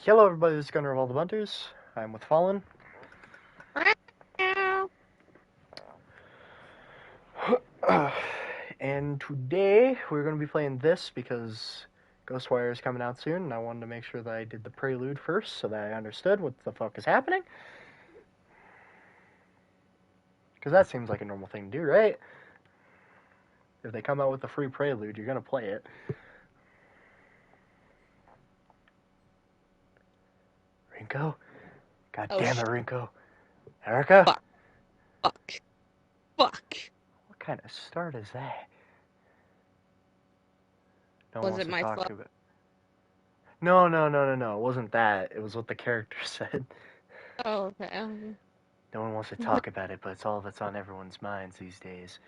Hello everybody, this is Gunner of all the Bunters. I'm with Fallen. And today we're going to be playing this because Ghostwire is coming out soon, and I wanted to make sure that I did the Prelude first so that I understood what the fuck is happening. Because that seems like a normal thing to do, right? If they come out with a free Prelude, you're going to play it. Rinko? God damn it, Rinko. Erica? Fuck. What kind of start is that? No one Was wants it to my talk fault? to it. No. It wasn't that. It was what the character said. Oh, okay. No one wants to talk about it, but it's all that's on everyone's minds these days.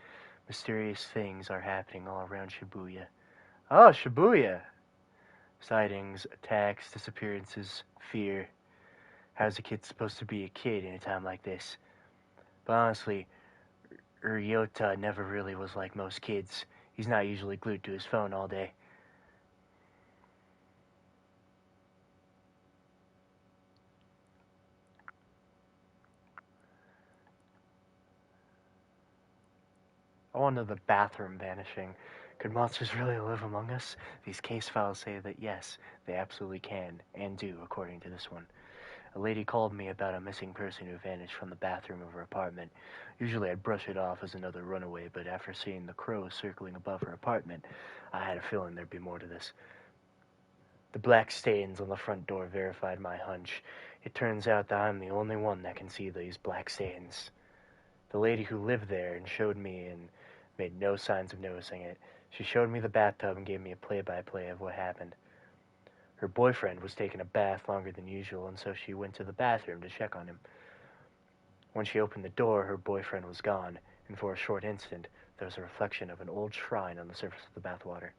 Mysterious things are happening all around Shibuya. Oh, Shibuya! Sightings, attacks, disappearances, fear. How's a kid supposed to be a kid in a time like this? But honestly, Ryota never really was like most kids. He's not usually glued to his phone all day. I wonder the bathroom vanishing. Could monsters really live among us? These case files say that yes, they absolutely can, and do, according to this one. A lady called me about a missing person who vanished from the bathroom of her apartment. Usually I'd brush it off as another runaway, but after seeing the crows circling above her apartment, I had a feeling there'd be more to this. The black stains on the front door verified my hunch. It turns out that I'm the only one that can see these black stains. The lady who lived there and showed me and made no signs of noticing it. She showed me the bathtub and gave me a play-by-play of what happened. Her boyfriend was taking a bath longer than usual, and so she went to the bathroom to check on him. When she opened the door, her boyfriend was gone, and for a short instant, there was a reflection of an old shrine on the surface of the bathwater.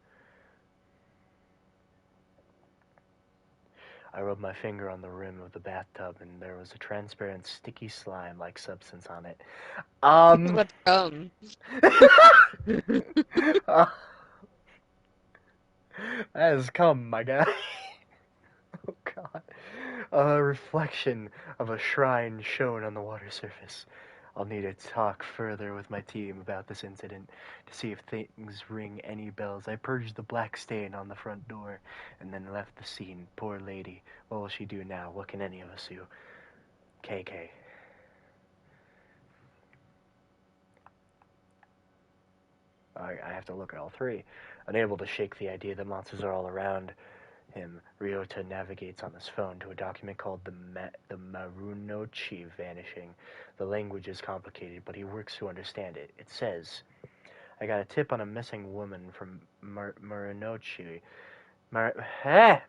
I rubbed my finger on the rim of the bathtub, and there was a transparent, sticky slime-like substance on it. What's uh, that has come, my guy. Oh God. A reflection of a shrine shown on the water surface. I'll need to talk further with my team about this incident to see if things ring any bells. I purged the black stain on the front door and then left the scene. Poor lady. What will she do now? What can any of us do? KK. I have to look at all three. Unable to shake the idea that monsters are all around him, Ryota navigates on his phone to a document called the Marunochi Vanishing. The language is complicated, but he works to understand it. It says, I got a tip on a missing woman from Marunochi.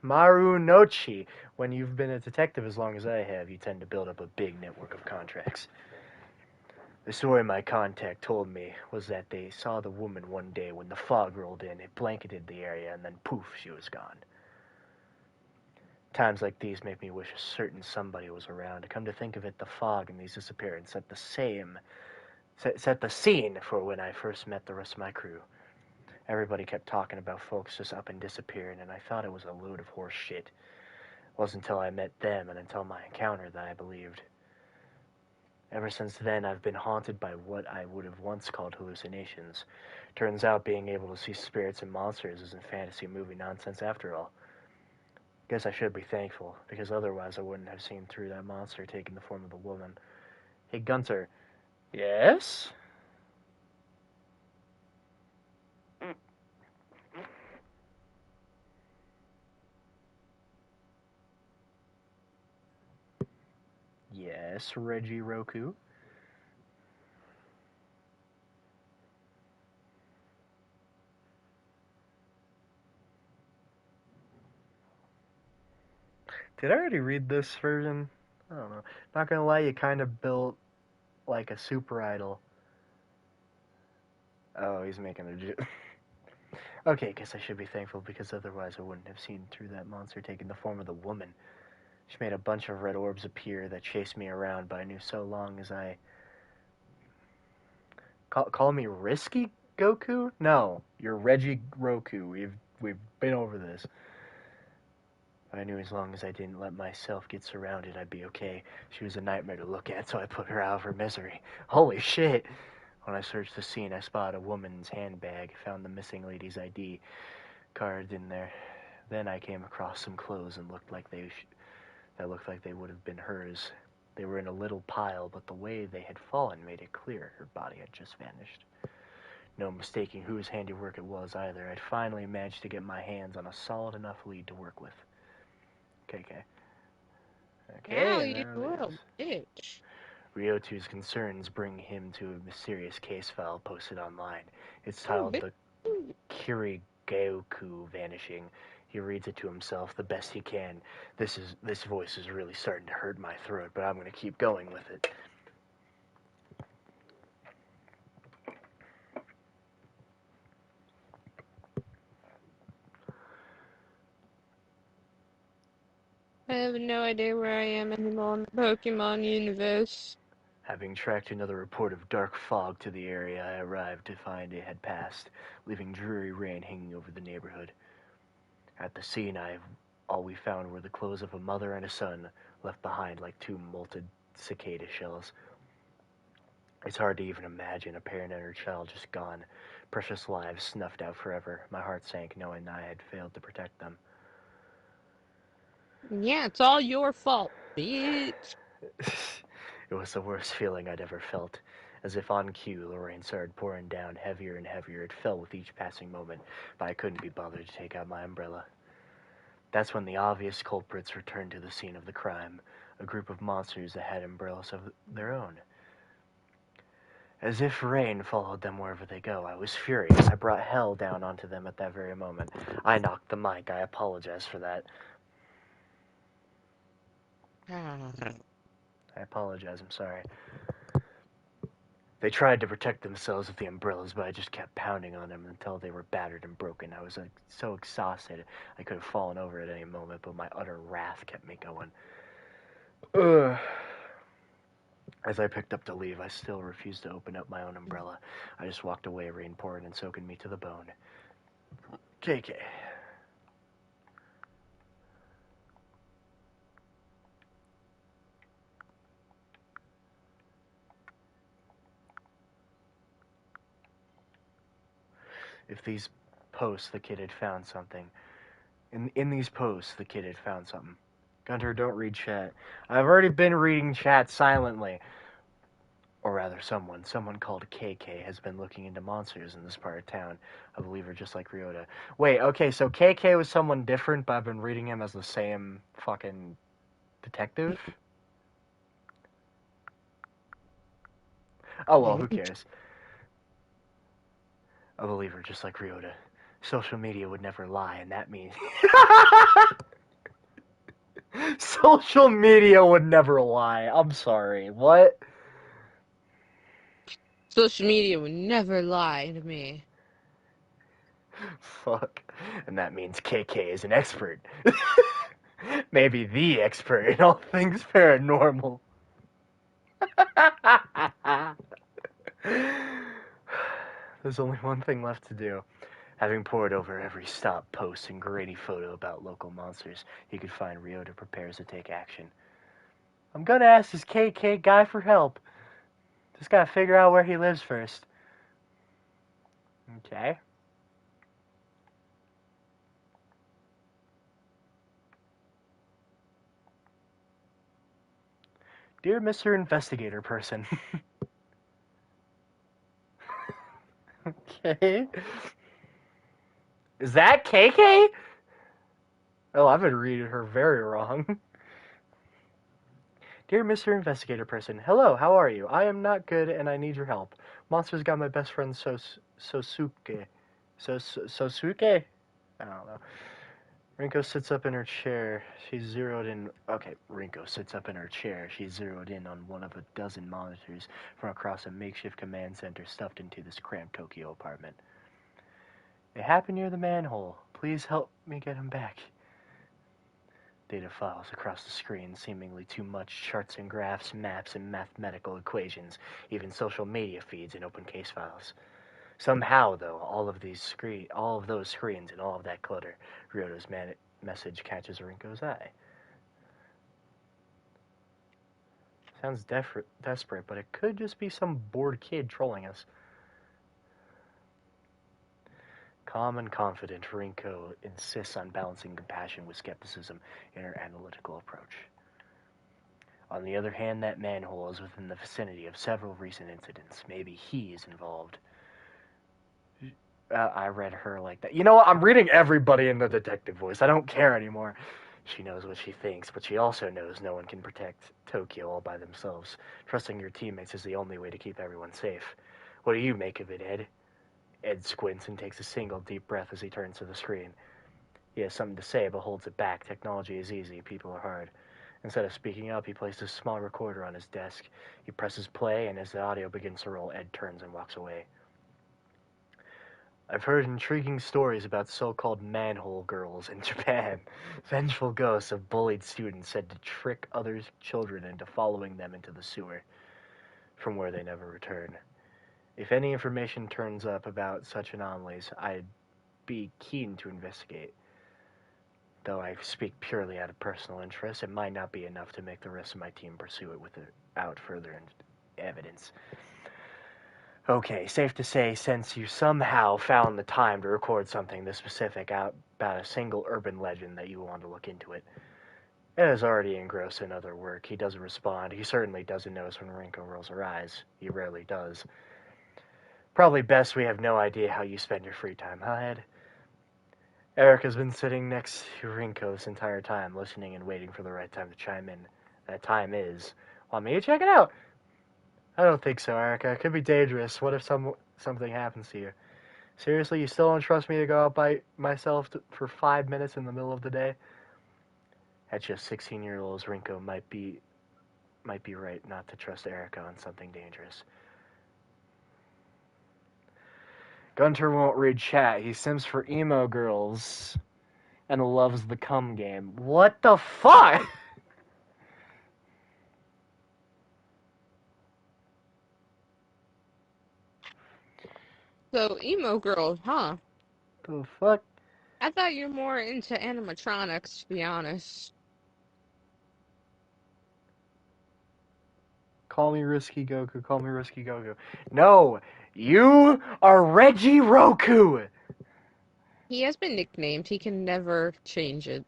Marunochi. When you've been a detective as long as I have, you tend to build up a big network of contacts. The story my contact told me was that they saw the woman one day when the fog rolled in. It blanketed the area, and then poof, she was gone. Times like these make me wish a certain somebody was around. Come to think of it, the fog and these disappearances set the scene for when I first met the rest of my crew. Everybody kept talking about folks just up and disappearing, and I thought it was a load of horse shit. It wasn't until I met them and until my encounter that I believed. Ever since then, I've been haunted by what I would have once called hallucinations. Turns out being able to see spirits and monsters isn't fantasy movie nonsense after all. Guess I should be thankful, because otherwise I wouldn't have seen through that monster taking the form of a woman. Hey, Gunter. Yes? Yes, Reggie Roku. Did I already read this version? I don't know. Not gonna lie, you kind of built like a super idol. Oh, he's making a joke. Okay, guess I should be thankful because otherwise I wouldn't have seen through that monster taking the form of the woman. She made a bunch of red orbs appear that chased me around, but I knew so long as I... Call me Risky Goku? No, you're Reggie Roku. We've been over this. I knew as long as I didn't let myself get surrounded, I'd be okay. She was a nightmare to look at, so I put her out of her misery. Holy shit! When I searched the scene, I spotted a woman's handbag, found the missing lady's ID card in there. Then I came across some clothes and that looked like they would have been hers. They were in a little pile, but the way they had fallen made it clear her body had just vanished. No mistaking whose handiwork it was either. I'd finally managed to get my hands on a solid enough lead to work with. KK. Now Okay, and you there it little is. bitch. Ryoto's concerns bring him to a mysterious case file posted online. It's Oh, titled bitch. The Kirigaoku Vanishing. He reads it to himself the best he can. This voice is really starting to hurt my throat, but I'm going to keep going with it. I have no idea where I am anymore in the Pokemon universe. Having tracked another report of dark fog to the area, I arrived to find it had passed, leaving dreary rain hanging over the neighborhood. At the scene, all we found were the clothes of a mother and a son, left behind like two molted cicada shells. It's hard to even imagine a parent and her child just gone, precious lives snuffed out forever. My heart sank knowing I had failed to protect them. Yeah, it's all your fault, bitch. It was the worst feeling I'd ever felt. As if on cue, the rain started pouring down heavier and heavier. It fell with each passing moment, but I couldn't be bothered to take out my umbrella. That's when the obvious culprits returned to the scene of the crime, a group of monsters that had umbrellas of their own. As if rain followed them wherever they go, I was furious. I brought hell down onto them at that very moment. I knocked the mic. I apologize for that. I apologize. I'm sorry. They tried to protect themselves with the umbrellas, but I just kept pounding on them until they were battered and broken. I was so exhausted I could have fallen over at any moment, but my utter wrath kept me going. Ugh. As I picked up to leave, I still refused to open up my own umbrella. I just walked away, rain pouring and soaking me to the bone. KK. If these posts, the kid had found something. In these posts, the kid had found something. Gunter, don't read chat. I've already been reading chat silently. Or rather, someone called KK has been looking into monsters in this part of town. I believe her just like Ryota. Wait, okay, so KK was someone different, but I've been reading him as the same fucking detective? Oh well, who cares? A believer just like Ryota. Social media would never lie, and that means social media would never lie. I'm sorry. What? Social media would never lie to me. Fuck. And that means KK is an expert. Maybe the expert in all things paranormal. There's only one thing left to do. Having pored over every stop, post, and grainy photo about local monsters, he could find Ryota prepares to take action. I'm gonna ask this KK guy for help. Just gotta figure out where he lives first. Okay. Dear Mr. Investigator Person. Okay. Is that KK? Oh, I've been reading her very wrong. Dear Mr. Investigator Person, hello, how are you? I am not good and I need your help. Monsters got my best friend Sosuke. Sosuke? I don't know. Rinko sits up in her chair. She's zeroed in. Okay, Rinko sits up in her chair. She's zeroed in on one of a dozen monitors from across a makeshift command center stuffed into this cramped Tokyo apartment. It happened near the manhole. Please help me get him back. Data files across the screen, seemingly too much charts and graphs, maps, and mathematical equations, even social media feeds and open case files. Somehow, though, all of those screens and all of that clutter, Ryota's message catches Rinko's eye. Sounds desperate, but it could just be some bored kid trolling us. Calm and confident, Rinko insists on balancing compassion with skepticism in her analytical approach. On the other hand, that manhole is within the vicinity of several recent incidents. Maybe he is involved. I read her like that. You know what? I'm reading everybody in the detective voice. I don't care anymore. She knows what she thinks, but she also knows no one can protect Tokyo all by themselves. Trusting your teammates is the only way to keep everyone safe. What do you make of it, Ed? Ed squints and takes a single deep breath as he turns to the screen. He has something to say, but holds it back. Technology is easy, people are hard. Instead of speaking up, he places a small recorder on his desk. He presses play, and as the audio begins to roll, Ed turns and walks away. I've heard intriguing stories about so-called manhole girls in Japan. Vengeful ghosts of bullied students said to trick other children into following them into the sewer, from where they never return. If any information turns up about such anomalies, I'd be keen to investigate. Though I speak purely out of personal interest, it might not be enough to make the rest of my team pursue it without further evidence. Okay, safe to say, since you somehow found the time to record something this specific out about a single urban legend that you want to look into it, Ed is already engrossed in other work. He doesn't respond. He certainly doesn't notice when Rinko rolls her eyes. He rarely does. Probably best we have no idea how you spend your free time, huh, Ed? Erica's been sitting next to Rinko this entire time, listening and waiting for the right time to chime in. That time is, want me to check it out? I don't think so, Erica. It could be dangerous. What if something happens to you? Seriously, you still don't trust me to go out by myself for 5 minutes in the middle of the day? At just 16-year-old Rinko might be right not to trust Erica on something dangerous. Gunter won't read chat. He sims for emo girls and loves the cum game. What the fuck? So, emo girls, huh? The fuck? I thought you're more into animatronics, to be honest. Call me Risky Goku. Call me Risky Goku. No, you are Reggie Roku. He has been nicknamed. He can never change it.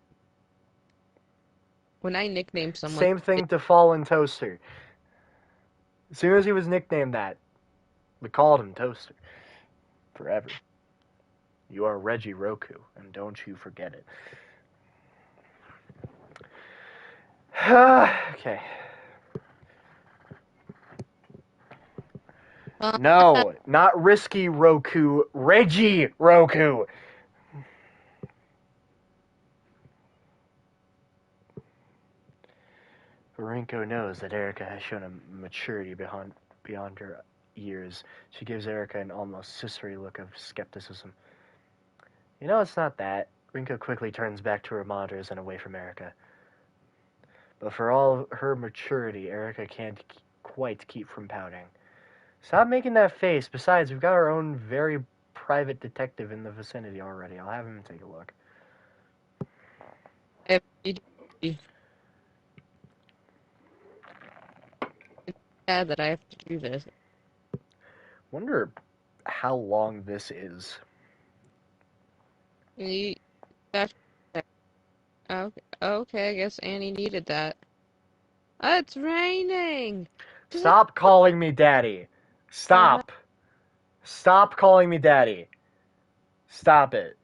When I nickname someone, Same thing to Fallen Toaster. As soon as he was nicknamed that, we called him Toaster. Forever. You are Reggie Roku, and don't you forget it. Okay. uh, No, not Risky Roku. Reggie Roku. Rinko knows that Erica has shown a maturity beyond her years. She gives Erica an almost sisterly look of skepticism. You know, it's not that. Rinko quickly turns back to her monitors and away from Erica. But for all her maturity, Erica can't quite keep from pouting. Stop making that face. Besides, we've got our own very private detective in the vicinity already. I'll have him take a look. if you do, it's sad that I have to do this. Wonder how long this is. You, that's okay. Okay, I guess Annie needed that. It's raining. Stop calling me daddy. Uh, Stop. Stop calling me daddy. Stop it.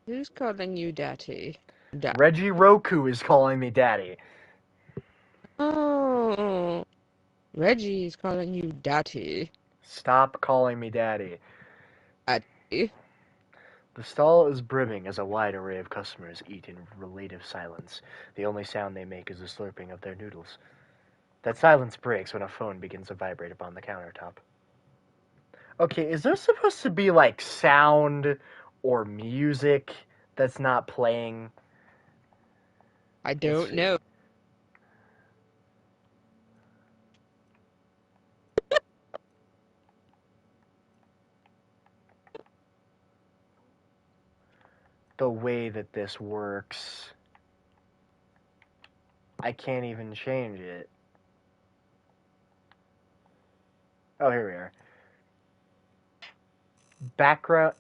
who's calling you daddy? Da Reggie Roku is calling me daddy. Oh, Reggie's calling you daddy. Stop calling me daddy. Daddy. The stall is brimming as a wide array of customers eat in relative silence. The only sound they make is the slurping of their noodles. That silence breaks when a phone begins to vibrate upon the countertop. Okay, is there supposed to be like sound or music that's not playing? I Let's don't see. know. the way that this works. I can't even change it. Oh, here we are. Background.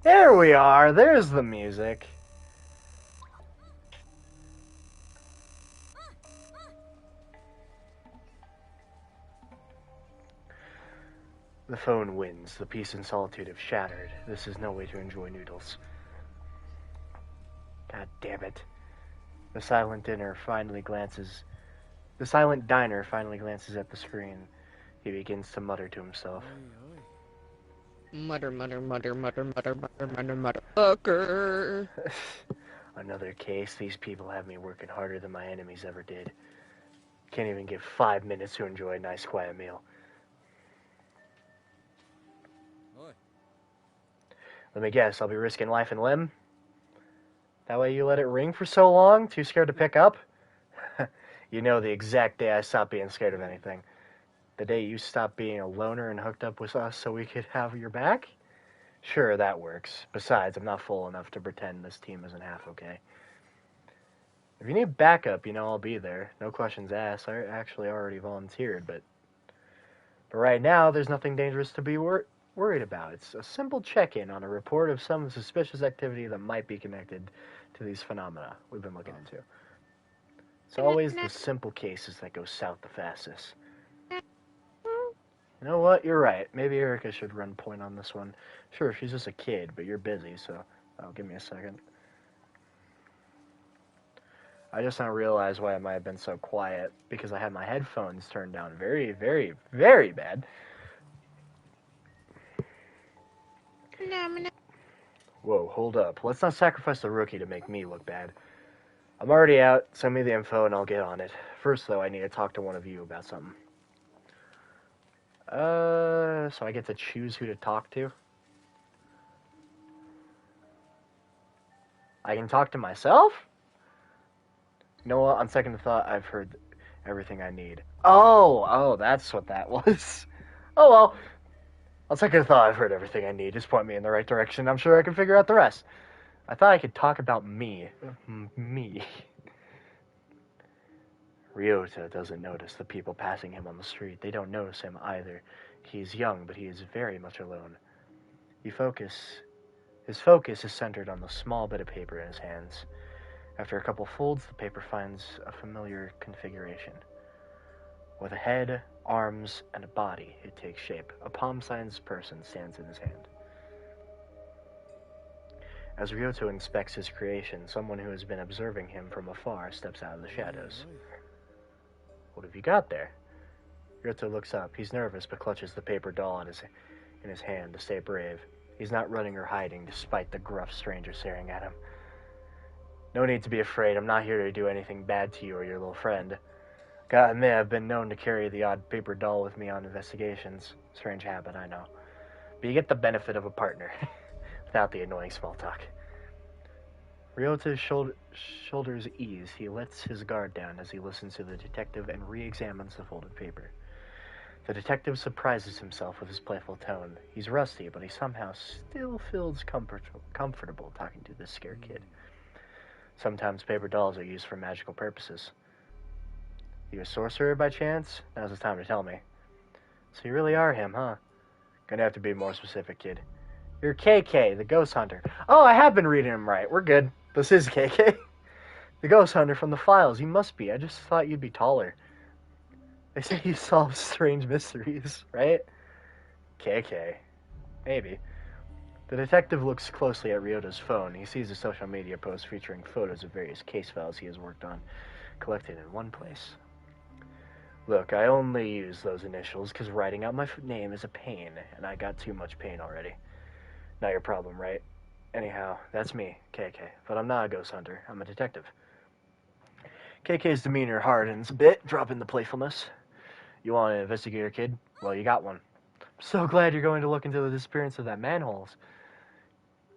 There we are. There's the music. The phone wins. The peace and solitude have shattered. This is no way to enjoy noodles. God damn it. The silent diner finally glances at the screen. He begins to mutter to himself. Mutter, mutter, mutter, mutter, mutter, mutter, mutter, mutter, fucker. Another case. These people have me working harder than my enemies ever did. Can't even give 5 minutes to enjoy a nice quiet meal. Let me guess, I'll be risking life and limb? That way you let it ring for so long? Too scared to pick up? You know the exact day I stopped being scared of anything. The day you stopped being a loner and hooked up with us so we could have your back? Sure, that works. Besides, I'm not full enough to pretend this team isn't half okay. If you need backup, you know I'll be there. No questions asked. I actually already volunteered, but right now, there's nothing dangerous to be worried about. It's a simple check-in on a report of some suspicious activity that might be connected to these phenomena we've been looking into. It's always the simple cases that go south the fastest. You know what? You're right. Maybe Erica should run point on this one. Sure, she's just a kid, but you're busy, so... Oh, give me a second. I just now realized why I might have been so quiet, because I had my headphones turned down very, very, very bad. Whoa, hold up. Let's not sacrifice the rookie to make me look bad. I'm already out. Send me the info and I'll get on it. First, though, I need to talk to one of you about something. So I get to choose who to talk to? I can talk to myself? You know what? On second thought, I've heard everything I need. Oh, that's what that was. Oh, well. On second thought, I've heard everything I need. Just point me in the right direction. I'm sure I can figure out the rest. I thought I could talk about me. Me. Ryota doesn't notice the people passing him on the street. They don't notice him either. He's young, but he is very much alone. His focus is centered on the small bit of paper in his hands. After a couple folds, the paper finds a familiar configuration. With a head, arms, and a body, it takes shape. A palm-sized person stands in his hand. As Ryota inspects his creation, someone who has been observing him from afar steps out of the shadows. What have you got there? Ryota looks up. He's nervous, but clutches the paper doll in his hand to stay brave. He's not running or hiding, despite the gruff stranger staring at him. No need to be afraid. I'm not here to do anything bad to you or your little friend. Gotta admit, I've been known to carry the odd paper doll with me on investigations. Strange habit, I know. But you get the benefit of a partner, without the annoying small talk. Ryota's shoulders ease. He lets his guard down as he listens to the detective and re-examines the folded paper. The detective surprises himself with his playful tone. He's rusty, but he somehow still feels comfortable talking to this scared kid. Sometimes paper dolls are used for magical purposes. You a sorcerer by chance? Now's the time to tell me. So you really are him, huh? Gonna have to be more specific, kid. You're KK, the ghost hunter. Oh, I have been reading him right. We're good. This is KK. The ghost hunter from the files. You must be. I just thought you'd be taller. They say you solve strange mysteries, right? KK. Maybe. The detective looks closely at Ryota's phone. He sees a social media post featuring photos of various case files he has worked on, collected in one place. Look, I only use those initials because writing out my name is a pain, and I got too much pain already. Not your problem, right? Anyhow, that's me, KK. But I'm not a ghost hunter. I'm a detective. KK's demeanor hardens a bit, dropping the playfulness. You want an investigator, kid? Well, you got one. I'm so glad you're going to look into the disappearance of that manholes.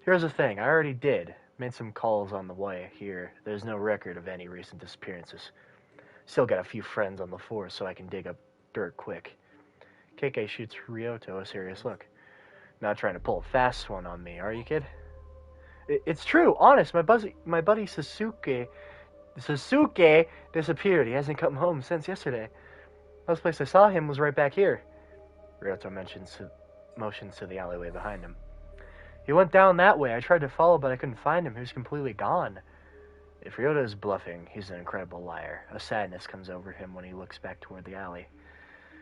Here's the thing. I already did. Made some calls on the way here. There's no record of any recent disappearances. Still got a few friends on the force, so I can dig up dirt quick. KK shoots Ryoto a serious look. Not trying to pull a fast one on me, are you, kid? It's true, honest. My buddy Sasuke disappeared. He hasn't come home since yesterday. Last place I saw him was right back here. Ryoto motions to the alleyway behind him. He went down that way. I tried to follow, but I couldn't find him. He was completely gone. If Ryoto is bluffing, he's an incredible liar. A sadness comes over him when he looks back toward the alley.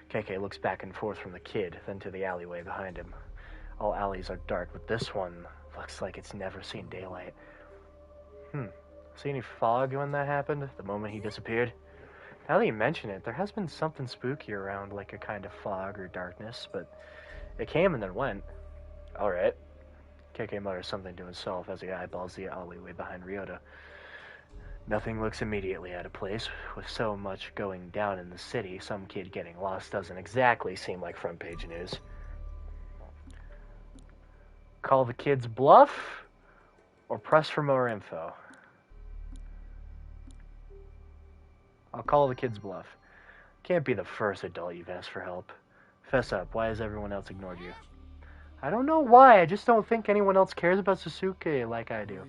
KK looks back and forth from the kid, then to the alleyway behind him. All alleys are dark, but this one looks like it's never seen daylight. See any fog when that happened? The moment he disappeared? Now that you mention it, there has been something spooky around, like a kind of fog or darkness, but it came and then went. Alright. KK mutters something to himself as he eyeballs the alleyway behind Ryota. Nothing looks immediately out of place. With so much going down in the city, some kid getting lost doesn't exactly seem like front page news. Call the kid's bluff or press for more info? I'll call the kid's bluff. Can't be the first adult you've asked for help. Fess up, why has everyone else ignored you? I don't know why, I just don't think anyone else cares about Sasuke like I do.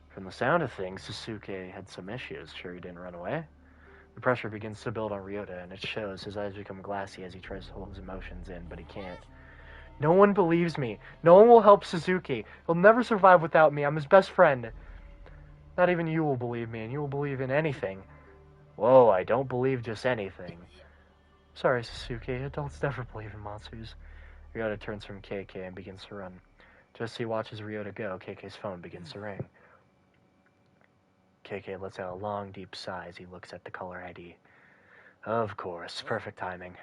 From the sound of things, Sasuke had some issues. Sure he didn't run away? The pressure begins to build on Ryota, and it shows. His eyes become glassy as he tries to hold his emotions in, but he can't. No one believes me. No one will help Sasuke. He'll never survive without me. I'm his best friend. Not even you will believe me, and you will believe in anything. Whoa, I don't believe just anything. Sorry, Sasuke. Adults never believe in monsters. Ryota turns from KK and begins to run. Just as he watches Ryota go, KK's phone begins to ring. KK lets out a long, deep sigh as he looks at the caller ID. Of course, perfect timing.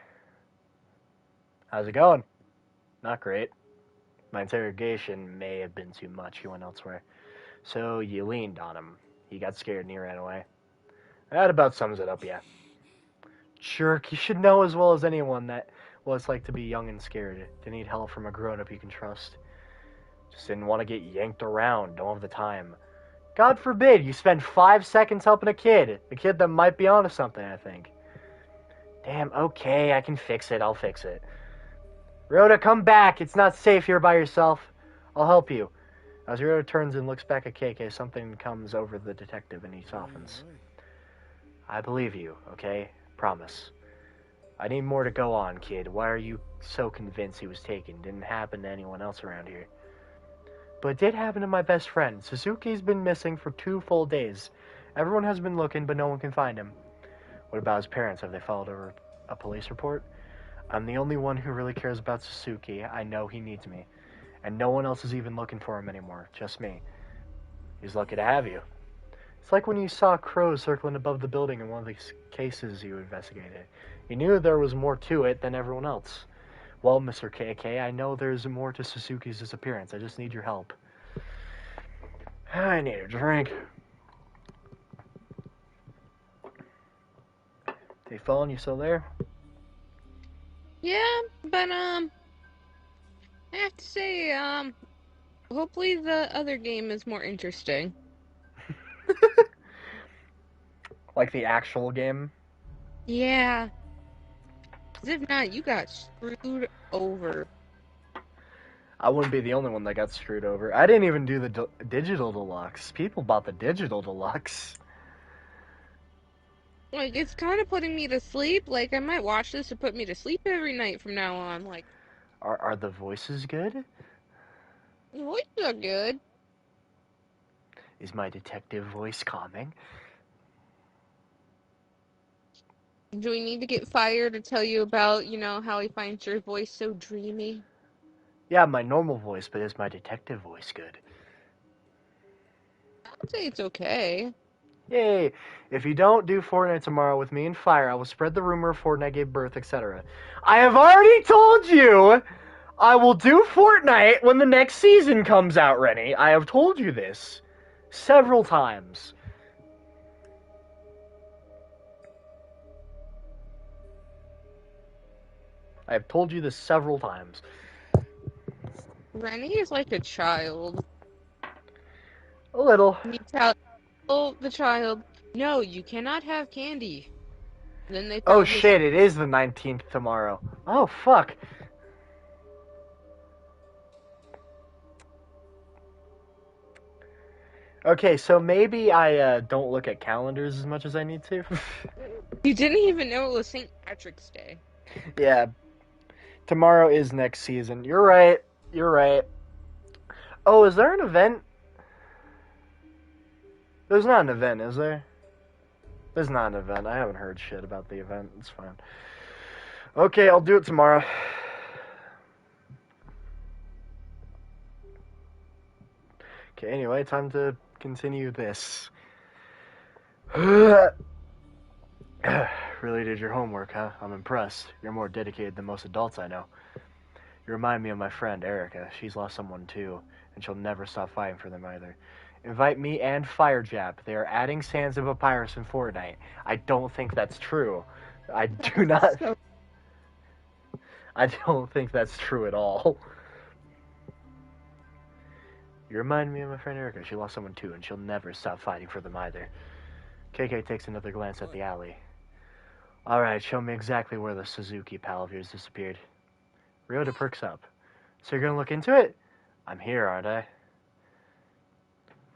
How's it going? Not great. My interrogation may have been too much. He went elsewhere. So you leaned on him. He got scared and he ran away. That about sums it up, yeah. Jerk, you should know as well as anyone that what it's like to be young and scared. To need help from a grown-up you can trust. Just didn't want to get yanked around. Don't have the time. God forbid you spend 5 seconds helping a kid that might be onto something, I think. Damn, okay, I can fix it. I'll fix it. Rhoda, come back. It's not safe here by yourself. I'll help you. As Rhoda turns and looks back at KK, something comes over the detective and he softens. I believe you, okay? Promise. I need more to go on, kid. Why are you so convinced he was taken? Didn't happen to anyone else around here. But it did happen to my best friend. Sasuke's been missing for 2 full days. Everyone has been looking, but no one can find him. What about his parents? Have they filed a police report? I'm the only one who really cares about Sasuke. I know he needs me. And no one else is even looking for him anymore. Just me. He's lucky to have you. It's like when you saw crows circling above the building in one of these cases you investigated. You knew there was more to it than everyone else. Well, Mr. KK, I know there's more to Sasuke's disappearance. I just need your help. I need a drink. Hey, phone, you still there? Yeah, but, I have to say, hopefully the other game is more interesting. Like the actual game? Yeah. 'Cause if not, you got screwed over. I wouldn't be the only one that got screwed over. I didn't even do the digital deluxe. People bought the digital deluxe. Like, it's kind of putting me to sleep. Like, I might watch this to put me to sleep every night from now on. Like, Are the voices good? the voices are good. Is my detective voice calming? Do we need to get fired to tell you about, how he finds your voice so dreamy? Yeah, my normal voice, but is my detective voice good? I'd say it's okay. Yay! If you don't do Fortnite tomorrow with me and Fire, I will spread the rumor Fortnite gave birth, etc. I have already told you I will do Fortnite when the next season comes out, Rennie. I have told you this several times. I have told you this several times. Rennie is like a child. A little. You tell the child, no, you cannot have candy. Then they Oh found his. shit, it is the 19th tomorrow. Oh fuck. Okay, so maybe I don't look at calendars as much as I need to. You didn't even know it was St. Patrick's Day. Yeah, tomorrow is next season. You're right. You're right. Oh, is there an event? There's not an event, is there? There's not an event. I haven't heard shit about the event. It's fine. Okay, I'll do it tomorrow. Okay, anyway, time to continue this. Really did your homework, huh? I'm impressed. You're more dedicated than most adults I know. You remind me of my friend, Erica. She's lost someone too, and she'll never stop fighting for them either. Invite me and Firejap. They are adding Sands of Papyrus in Fortnite. I don't think that's true. I do not. So I don't think that's true at all. You remind me of my friend Erica. She lost someone too, and she'll never stop fighting for them either. KK takes another glance at the alley. Alright, show me exactly where the Suzuki pal of yours disappeared. Ryota perks up. So you're gonna look into it? I'm here, aren't I?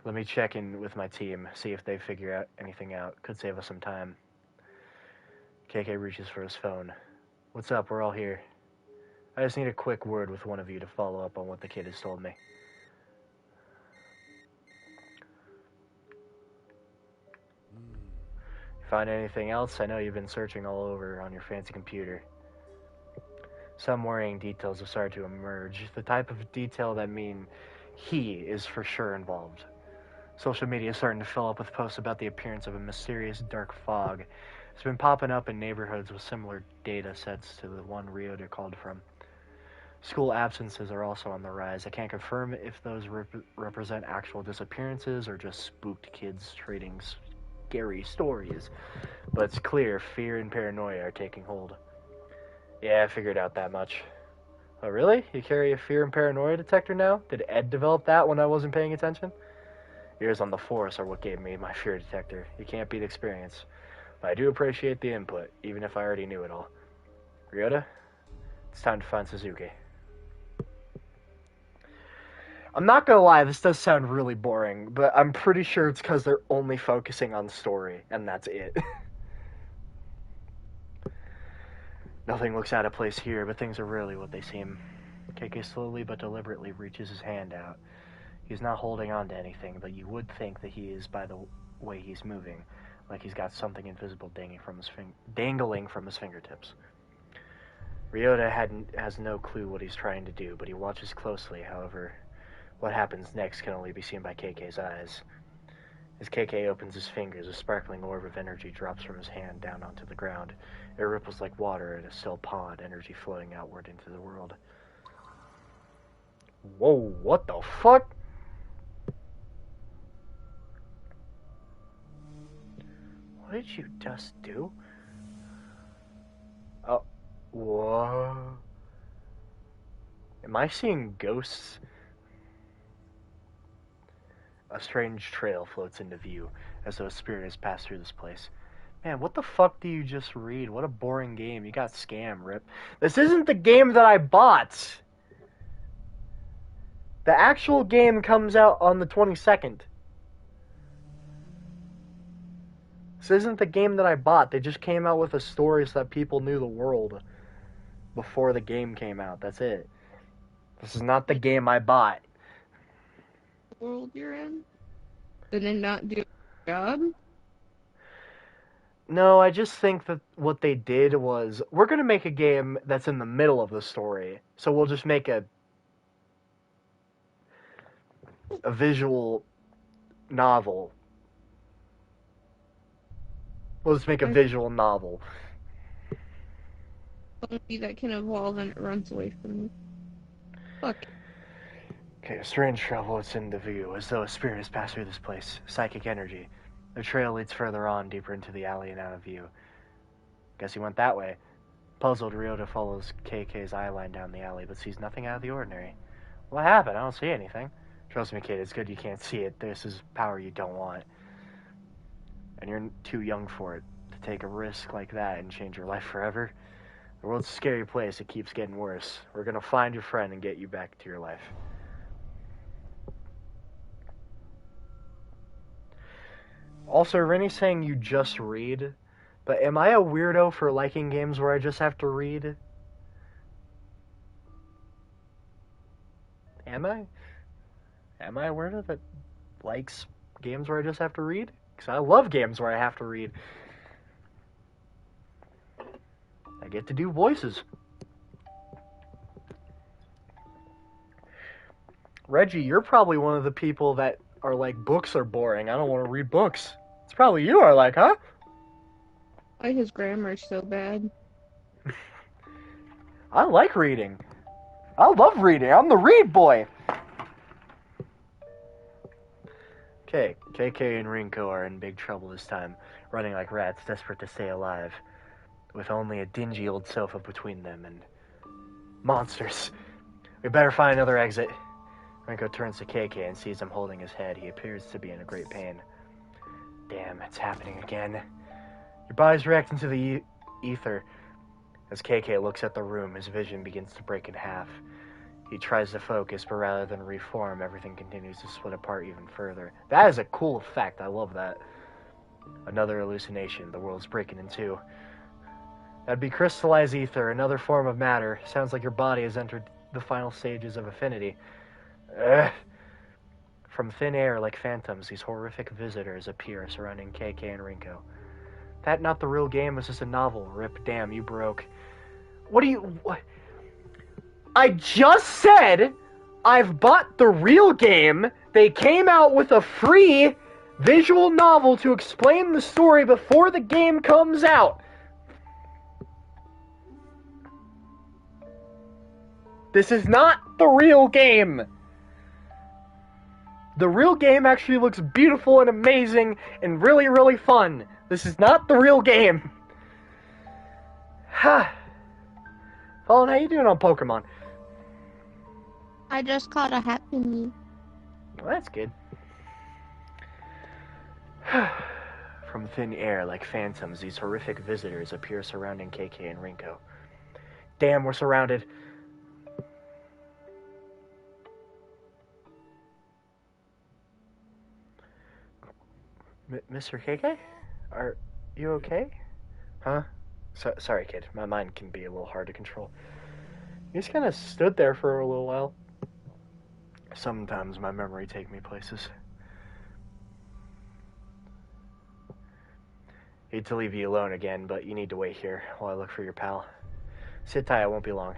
Let me check in with my team, see if they figure out anything out. Could save us some time. KK reaches for his phone. What's up? We're all here. I just need a quick word with one of you to follow up on what the kid has told me. Find anything else? I know you've been searching all over on your fancy computer. Some worrying details have started to emerge. The type of detail that mean he is for sure involved. Social media is starting to fill up with posts about the appearance of a mysterious dark fog. It's been popping up in neighborhoods with similar data sets to the one Ryota called from. School absences are also on the rise. I can't confirm if those represent actual disappearances or just spooked kids trading scary stories, but it's clear fear and paranoia are taking hold. Yeah, I figured out that much. Oh, really? You carry a fear and paranoia detector now? Did Ed develop that when I wasn't paying attention? Years on the force are what gave me my fear detector. You can't beat experience. But I do appreciate the input, even if I already knew it all. Ryota, it's time to find Suzuki. I'm not gonna lie, this does sound really boring, but I'm pretty sure it's because they're only focusing on story, and that's it. Nothing looks out of place here, but things are really what they seem. KK slowly but deliberately reaches his hand out. He's not holding on to anything, but you would think that he is by the way he's moving, like he's got something invisible dangling from his fingertips. Ryota has no clue what he's trying to do, but he watches closely. However, what happens next can only be seen by KK's eyes. As KK opens his fingers, a sparkling orb of energy drops from his hand down onto the ground. It ripples like water in a still pond, energy flowing outward into the world. Whoa, what the fuck? What did you just do? Oh, whoa. Am I seeing ghosts? A strange trail floats into view, as though a spirit has passed through this place. Man, what the fuck do you just read? What a boring game. You got scammed, Rip. This isn't the game that I bought! The actual game comes out on the 22nd. This isn't the game that I bought. They just came out with a story so that people knew the world before the game came out. That's it. This is not the game I bought. world you're in? Did they not do a job? No, I just think that what they did was we're going to make a game that's in the middle of the story. So we'll just make a visual novel. We'll just make a visual novel. Somebody that can evolve and it runs away from me. Fuck. Okay, a strange trail floats into view, as though a spirit has passed through this place. Psychic energy. The trail leads further on, deeper into the alley and out of view. Guess he went that way. Puzzled, Ryota follows KK's eye line down the alley, but sees nothing out of the ordinary. What happened? I don't see anything. Trust me, kid, it's good you can't see it. This is power you don't want. And you're too young for it. The take a risk like that and change your life forever. The world's a scary place. It keeps getting worse. We're gonna find your friend and get you back to your life. Also, Rennie's saying you just read, but am I a weirdo for liking games where I just have to read? Am I? Am I a weirdo that likes games where I just have to read? Because I love games where I have to read. I get to do voices. Reggie, you're probably one of the people that are like, books are boring. I don't want to read books. It's probably you are like, huh? Why his grammar's so bad. I like reading. I love reading. I'm the read boy. Okay, KK and Rinko are in big trouble this time, running like rats, desperate to stay alive, with only a dingy old sofa between them and monsters. We better find another exit. Rinko turns to KK and sees him holding his head. He appears to be in a great pain. Damn, it's happening again. Your body's reacting to the ether. As KK looks at the room, his vision begins to break in half. He tries to focus, but rather than reform, everything continues to split apart even further. That is a cool effect. I love that. Another hallucination. The world's breaking in two. That'd be crystallized ether, another form of matter. Sounds like your body has entered the final stages of affinity. Ugh. From thin air, like phantoms, these horrific visitors appear, surrounding KK and Rinko. That not the real game, was just a novel. Rip, damn, you broke. What? I just said I've bought the real game. They came out with a free visual novel to explain the story before the game comes out. This is not the real game. The real game actually looks beautiful and amazing and really, really fun. This is not the real game. Fallen, how you doing on Pokemon? I just caught a happy. Well, that's good. From thin air, like phantoms, these horrific visitors appear surrounding KK and Rinko. Damn, we're surrounded. Mr. KK? Are you okay? Huh? Sorry, kid. My mind can be a little hard to control. You just kind of stood there for a little while. Sometimes my memory takes me places. Hate to leave you alone again, but you need to wait here while I look for your pal. Sit tight, I won't be long.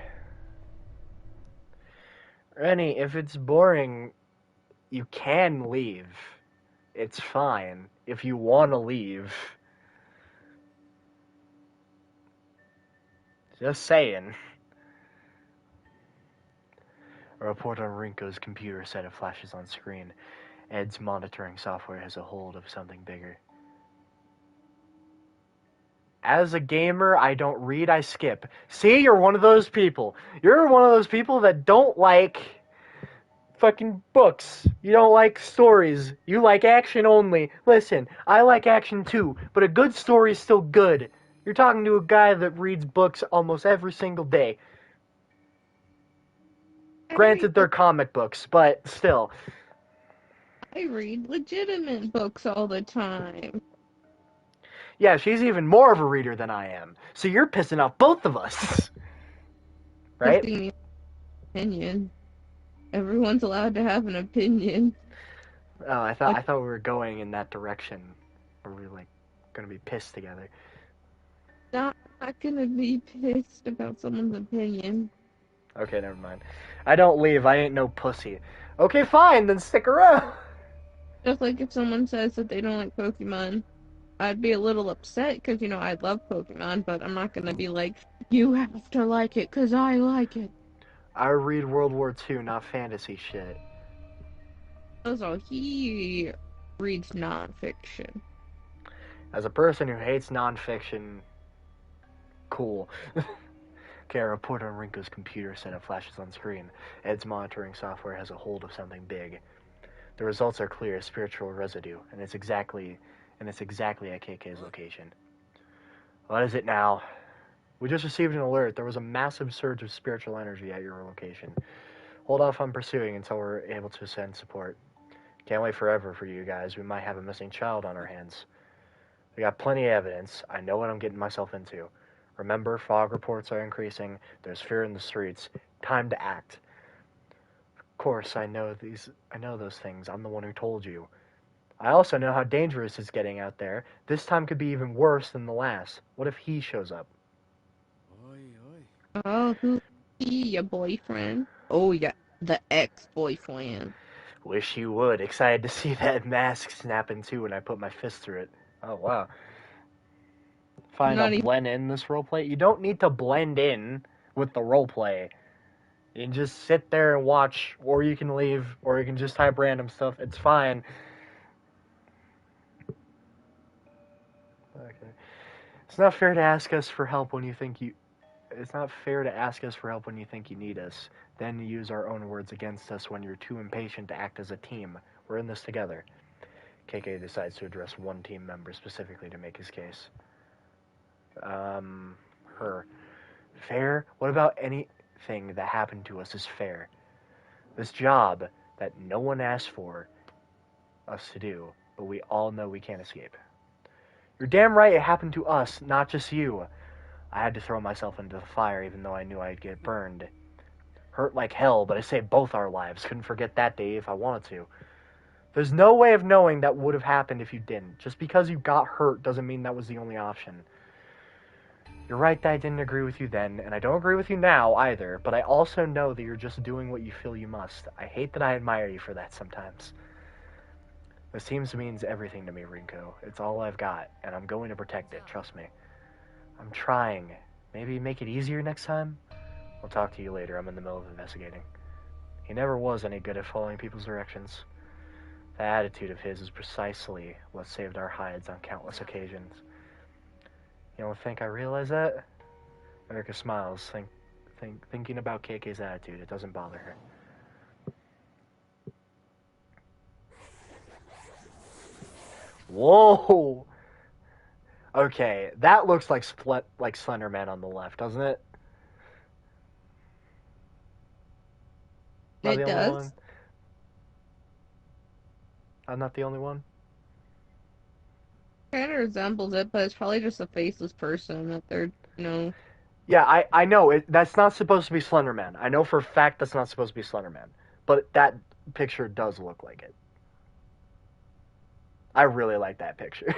Rennie, if it's boring, you can leave. It's fine. If you want to leave. Just saying. A report on Rinko's computer set of flashes on screen. Ed's monitoring software has a hold of something bigger. As a gamer, I don't read, I skip. See, you're one of those people. You're one of those people that don't like fucking books. You don't like stories. You like action only. Listen, I like action too, but a good story is still good. You're talking to a guy that reads books almost every single day. Granted, they're comic books, but still. I read legitimate books all the time. Yeah, she's even more of a reader than I am. So you're pissing off both of us. Right? Gifting me an opinion. Everyone's allowed to have an opinion. Oh, I thought we were going in that direction. Where we were like gonna be pissed together. Not gonna be pissed about someone's opinion. Okay, never mind. I don't leave. I ain't no pussy. Okay, fine. Then stick around. Just like if someone says that they don't like Pokemon, I'd be a little upset because, I love Pokemon, but I'm not gonna be like, you have to like it because I like it. I read World War II, not fantasy shit. Also, he reads nonfiction. As a person who hates nonfiction, cool. Okay, a report on Rinko's computer set of flashes on screen. Ed's monitoring software has a hold of something big. The results are clear, spiritual residue, and it's exactly at KK's location. What is it now? We just received an alert. There was a massive surge of spiritual energy at your location. Hold off on pursuing until we're able to send support. Can't wait forever for you guys. We might have a missing child on our hands. We got plenty of evidence. I know what I'm getting myself into. Remember, fog reports are increasing. There's fear in the streets. Time to act. Of course, I know those things. I'm the one who told you. I also know how dangerous it's getting out there. This time could be even worse than the last. What if he shows up? Oi, oi. Oh, who he? Your boyfriend? Oh, yeah, the ex-boyfriend. Wish you would. Excited to see that mask snap in two when I put my fist through it. Oh, wow. Find I'll Not even. blend in this roleplay. You don't need to blend in with the roleplay. You can just sit there and watch, or you can leave, or you can just type random stuff. It's fine. Okay. It's not fair to ask us for help when you think you. It's not fair to ask us for help when you think you need us. Then use our own words against us when you're too impatient to act as a team. We're in this together. KK decides to address one team member specifically to make his case. Her. Fair? What about anything that happened to us is fair? This job that no one asked for us to do, but we all know we can't escape. You're damn right it happened to us, not just you. I had to throw myself into the fire even though I knew I'd get burned. Hurt like hell, but I saved both our lives. Couldn't forget that day if I wanted to. There's no way of knowing that would have happened if you didn't. Just because you got hurt doesn't mean that was the only option. You're right that I didn't agree with you then, and I don't agree with you now either, but I also know that you're just doing what you feel you must. I hate that I admire you for that sometimes. This team means everything to me, Rinko. It's all I've got, and I'm going to protect it, trust me. I'm trying. Maybe make it easier next time? I'll talk to you later. I'm in the middle of investigating. He never was any good at following people's directions. That attitude of his is precisely what saved our hides on countless occasions. You don't think I realize that? Erica smiles, thinking about KK's attitude. It doesn't bother her. Whoa! Okay, that looks like Slender Man on the left, doesn't it? Am I It the only one? does. I'm not the only one? Kind of resembles it, but it's probably just a faceless person that they're, you know. Yeah, I know. That's not supposed to be Slender Man. I know for a fact that's not supposed to be Slender Man. But that picture does look like it. I really like that picture.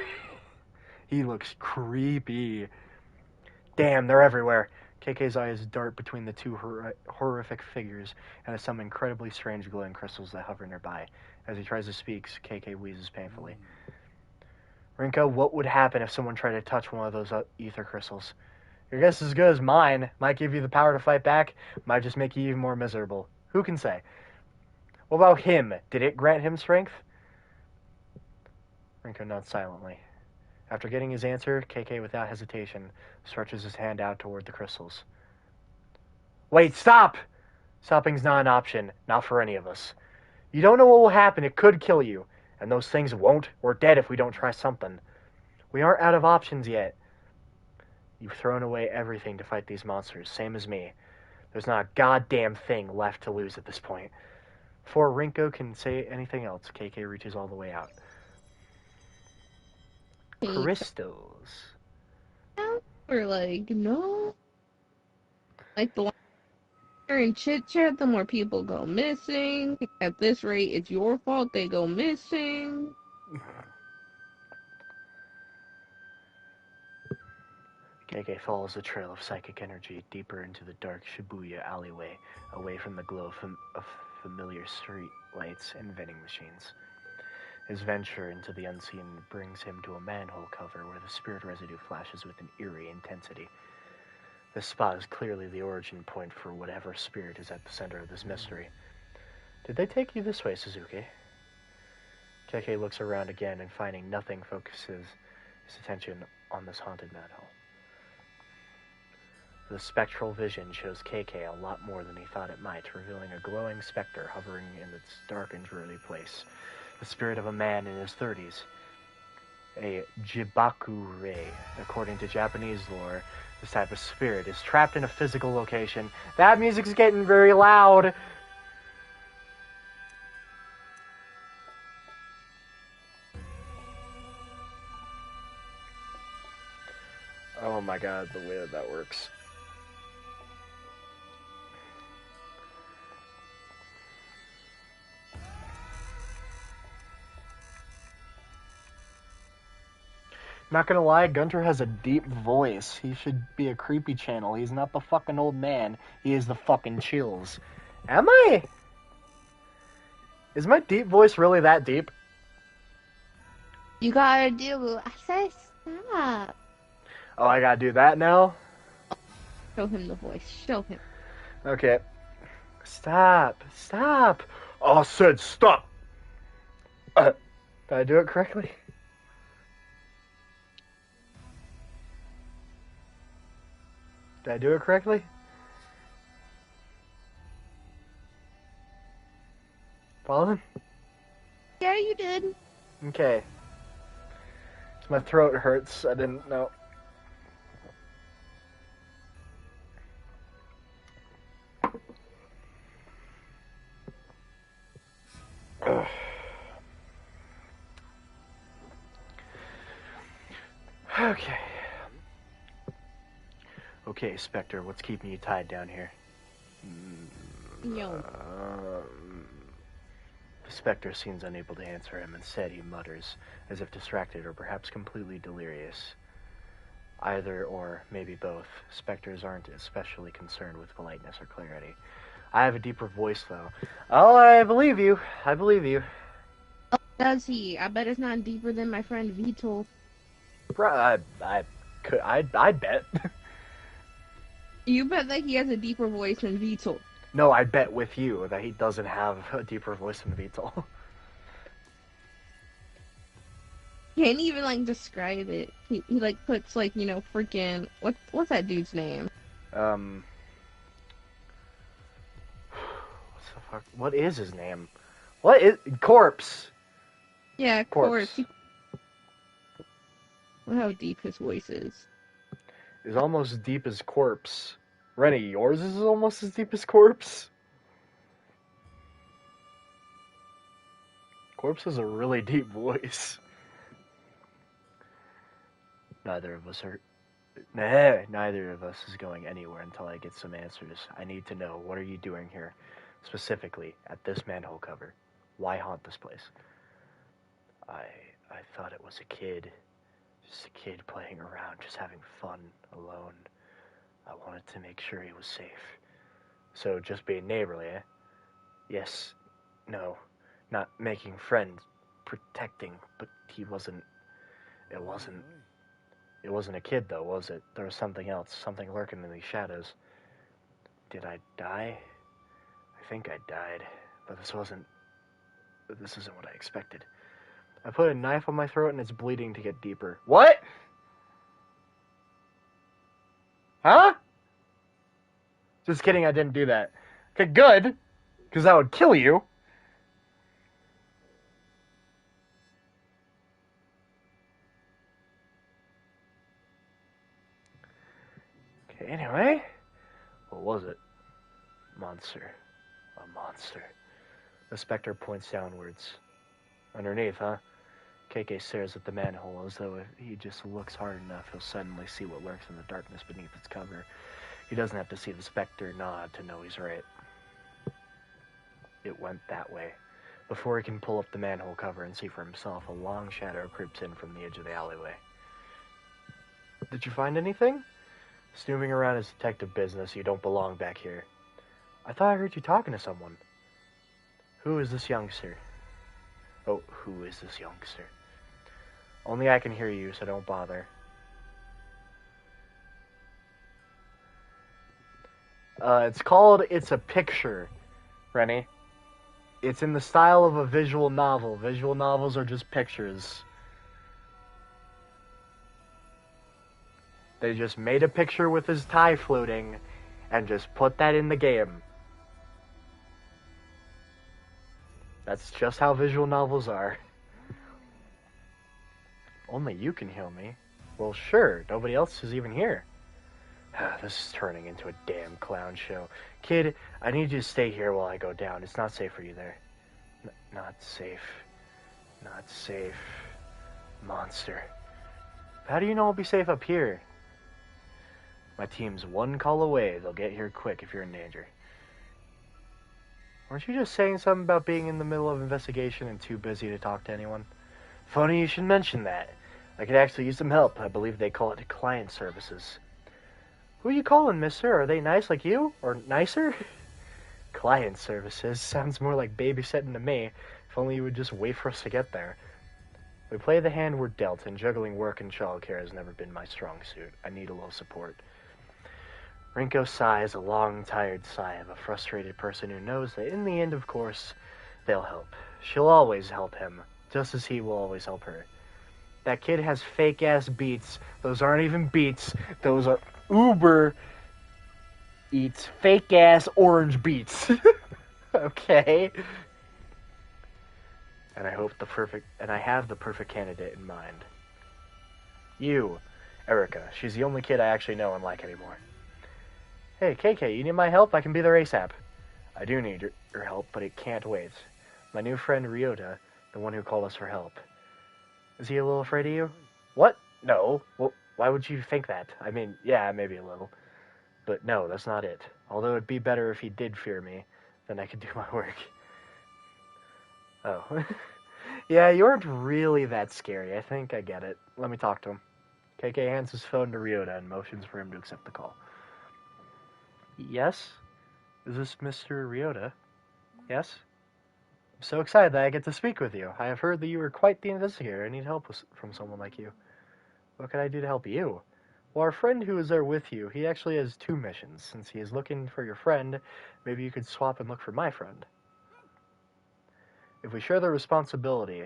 He looks creepy. Damn, they're everywhere. KK's eyes dart between the two horrific figures and some incredibly strange glowing crystals that hover nearby. As he tries to speak, KK wheezes painfully. Rinko, what would happen if someone tried to touch one of those ether crystals? Your guess is as good as mine. Might give you the power to fight back, might just make you even more miserable. Who can say? What about him? Did it grant him strength? Rinko nods silently. After getting his answer, KK, without hesitation, stretches his hand out toward the crystals. Wait, stop! Stopping's not an option, not for any of us. You don't know what will happen, it could kill you. And those things won't. We're dead if we don't try something. We aren't out of options yet. You've thrown away everything to fight these monsters, same as me. There's not a goddamn thing left to lose at this point. Before Rinko can say anything else, KK reaches all the way out. Hey, Crystals. or like, no. Like the longer in chit chat, the more people go missing. At this rate, it's your fault they go missing. KK follows the trail of psychic energy deeper into the dark Shibuya alleyway, away from the glow of familiar street lights and vending machines. His venture into the unseen brings him to a manhole cover where the spirit residue flashes with an eerie intensity. This spot is clearly the origin point for whatever spirit is at the center of this mystery. Did they take you this way, Suzuki? KK looks around again and finding nothing focuses his attention on this haunted manhole. The spectral vision shows KK a lot more than he thought it might, revealing a glowing specter hovering in this dark and dreary place. The spirit of a man in his 30s. a Jibakure. According to Japanese lore, this type of spirit is trapped in a physical location. That music's getting very loud. Oh my god, the way that works. Not gonna lie, Gunter has a deep voice. He should be a creepy channel. He's not the fucking old man. He is the fucking chills. Am I? Is my deep voice really that deep? You gotta do. I said stop. Oh, I gotta do that now? Show him the voice. Show him. Okay. Stop. Stop. I said stop. Did I do it correctly? Did I do it correctly? Following? Yeah, you did. Okay. My throat hurts. I didn't know. Ugh. Okay. Okay, Spectre, what's keeping you tied down here? Yo. The Spectre seems unable to answer him. Instead, he mutters, as if distracted or perhaps completely delirious. Either or, maybe both. Spectres aren't especially concerned with politeness or clarity. I have a deeper voice, though. Oh, I believe you. I believe you. Oh, does he? I bet it's not deeper than my friend Vito. I'd bet. You bet that he has a deeper voice than Vito. No, I bet with you that he doesn't have a deeper voice than Beetle. Can't even like describe it. He like puts like, you know, freaking what's that dude's name? What's the fuck? What is his name? What is Corpse? Yeah, Corpse. Look how deep his voice is. Is almost as deep as Corpse. Rennie, yours is almost as deep as Corpse. Corpse has a really deep voice. Neither of us is going anywhere until I get some answers. I need to know, what are you doing here? Specifically, at this manhole cover. Why haunt this place? I thought it was a kid. Just a kid playing around, just having fun, alone. I wanted to make sure he was safe. So just being neighborly, eh? Yes. No. Not making friends. Protecting. But he wasn't... It wasn't a kid, though, was it? There was something else. Something lurking in these shadows. Did I die? I think I died. But this isn't what I expected. I put a knife on my throat and it's bleeding to get deeper. What? Huh? Just kidding, I didn't do that. Okay, good. Because that would kill you. Okay, anyway. What was it? Monster. A monster. The Spectre points downwards. Underneath, huh? KK stares at the manhole as though if he just looks hard enough, he'll suddenly see what lurks in the darkness beneath its cover. He doesn't have to see the Spectre nod to know he's right. It went that way. Before he can pull up the manhole cover and see for himself, a long shadow creeps in from the edge of the alleyway. Did you find anything? Snooping around is detective business. You don't belong back here. I thought I heard you talking to someone. Who is this youngster? Oh, who is this youngster? Only I can hear you, so don't bother. It's called It's a Picture, Rennie. It's in the style of a visual novel. Visual novels are just pictures. They just made a picture with his tie floating and just put that in the game. That's just how visual novels are. Only you can heal me. Well, sure, nobody else is even here. This is turning into a damn clown show. Kid, I need you to stay here while I go down. It's not safe for you there. Not safe. Not safe. Monster. How do you know I'll be safe up here? My team's one call away. They'll get here quick if you're in danger. Weren't you just saying something about being in the middle of investigation and too busy to talk to anyone? Funny you should mention that. I could actually use some help. I believe they call it client services. Who are you calling, mister? Are they nice like you? Or nicer? Client services sounds more like babysitting to me. If only you would just wait for us to get there. We play the hand we're dealt, and juggling work and childcare has never been my strong suit. I need a little support. Rinko sighs a long, tired sigh of a frustrated person who knows that in the end, of course, they'll help. She'll always help him, just as he will always help her. That kid has fake-ass beats. Those aren't even beats. Those are Uber Eats fake-ass orange beats. Okay. And I have the perfect candidate in mind. You, Erica. She's the only kid I actually know and like anymore. Hey, KK, you need my help? I can be there ASAP. I do need your help, but it can't wait. My new friend Ryota, the one who called us for help. Is he a little afraid of you? What? No. Well, why would you think that? I mean, yeah, maybe a little. But no, that's not it. Although it'd be better if he did fear me, then I could do my work. Oh. Yeah, you aren't really that scary. I think I get it. Let me talk to him. KK hands his phone to Ryota and motions for him to accept the call. Yes? Is this Mr. Ryota? Yes? I'm so excited that I get to speak with you. I have heard that you are quite the investigator. I need help from someone like you. What can I do to help you? Well, our friend who is there with you, he actually has 2 missions. Since he is looking for your friend, maybe you could swap and look for my friend. If we share the responsibility,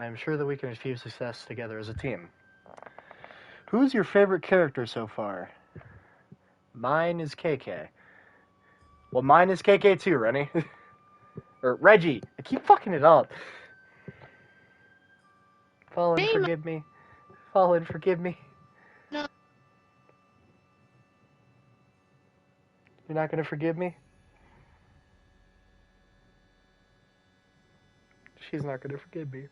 I am sure that we can achieve success together as a team. Who's your favorite character so far? Mine is KK. Well, mine is KK too, Rennie. Or Reggie. I keep fucking it up. Fallen, Name forgive me. Fallen, forgive me. no. You're not gonna forgive me? She's not gonna forgive me.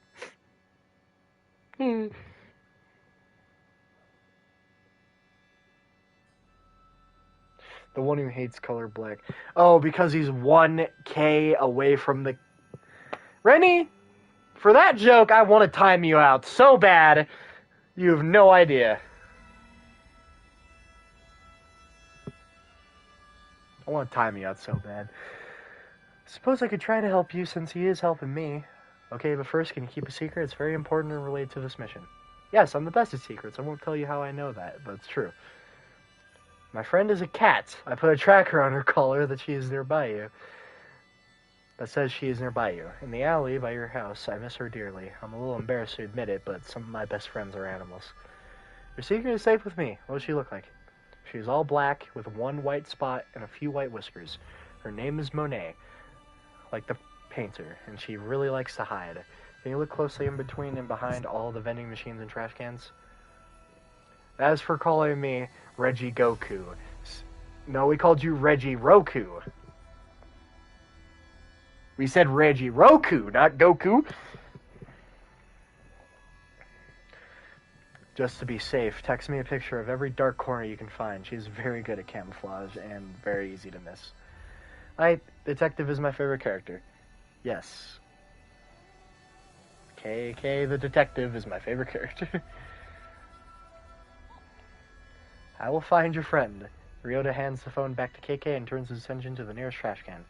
The one who hates color black. Oh, because he's 1K away from the... Rennie, for that joke, I want to time you out so bad. You have no idea. I want to time you out so bad. Suppose I could try to help you since he is helping me. Okay, but first, can you keep a secret? It's very important and related to this mission. Yes, I'm the best at secrets. I won't tell you how I know that, but it's true. My friend is a cat. I put a tracker on her collar that she is nearby you. That says she is nearby you. In the alley by your house, I miss her dearly. I'm a little embarrassed to admit it, but some of my best friends are animals. Your secret is safe with me. What does she look like? She is all black, with 1 white spot and a few white whiskers. Her name is Monet, like the painter, and she really likes to hide. Can you look closely in between and behind all the vending machines and trash cans? As for calling me Reggie Goku. No, we called you Reggie Roku. We said Reggie Roku, not Goku. Just to be safe, text me a picture of every dark corner you can find. She's very good at camouflage and very easy to miss. Detective is my favorite character. Yes. KK the detective is my favorite character. I will find your friend. Ryota hands the phone back to KK and turns his attention to the nearest trash can.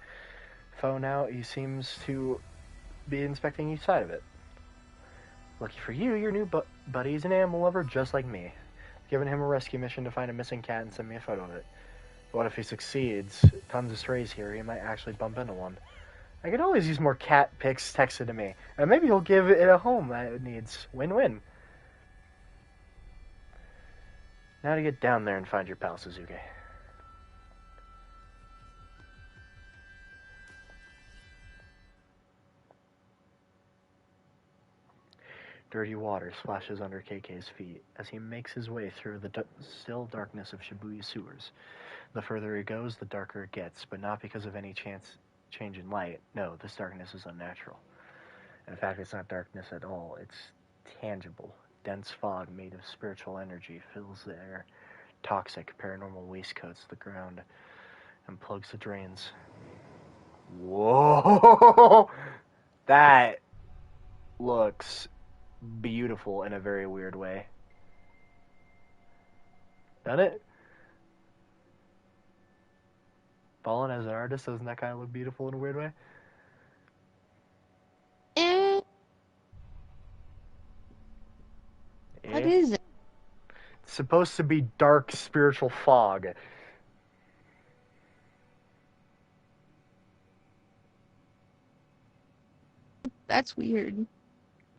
Phone out, he seems to be inspecting each side of it. Lucky for you, your new buddy is an animal lover just like me. I've given him a rescue mission to find a missing cat and send me a photo of it. What if he succeeds? Tons of strays here, he might actually bump into one. I could always use more cat pics texted to me. And maybe he'll give it a home that it needs. Win-win. Now to get down there and find your pal, Suzuki. Dirty water splashes under KK's feet as he makes his way through the still darkness of Shibuya sewers. The further he goes, the darker it gets, but not because of any change in light. No, this darkness is unnatural. In fact, it's not darkness at all. It's tangible. Dense fog made of spiritual energy fills the air. Toxic paranormal waste coats the ground and plugs the drains. Whoa! That looks beautiful in a very weird way. Doesn't it? Fallen as an artist, doesn't that kind of look beautiful in a weird way? Eh, what Eh? is it? It's supposed to be dark spiritual fog. That's weird.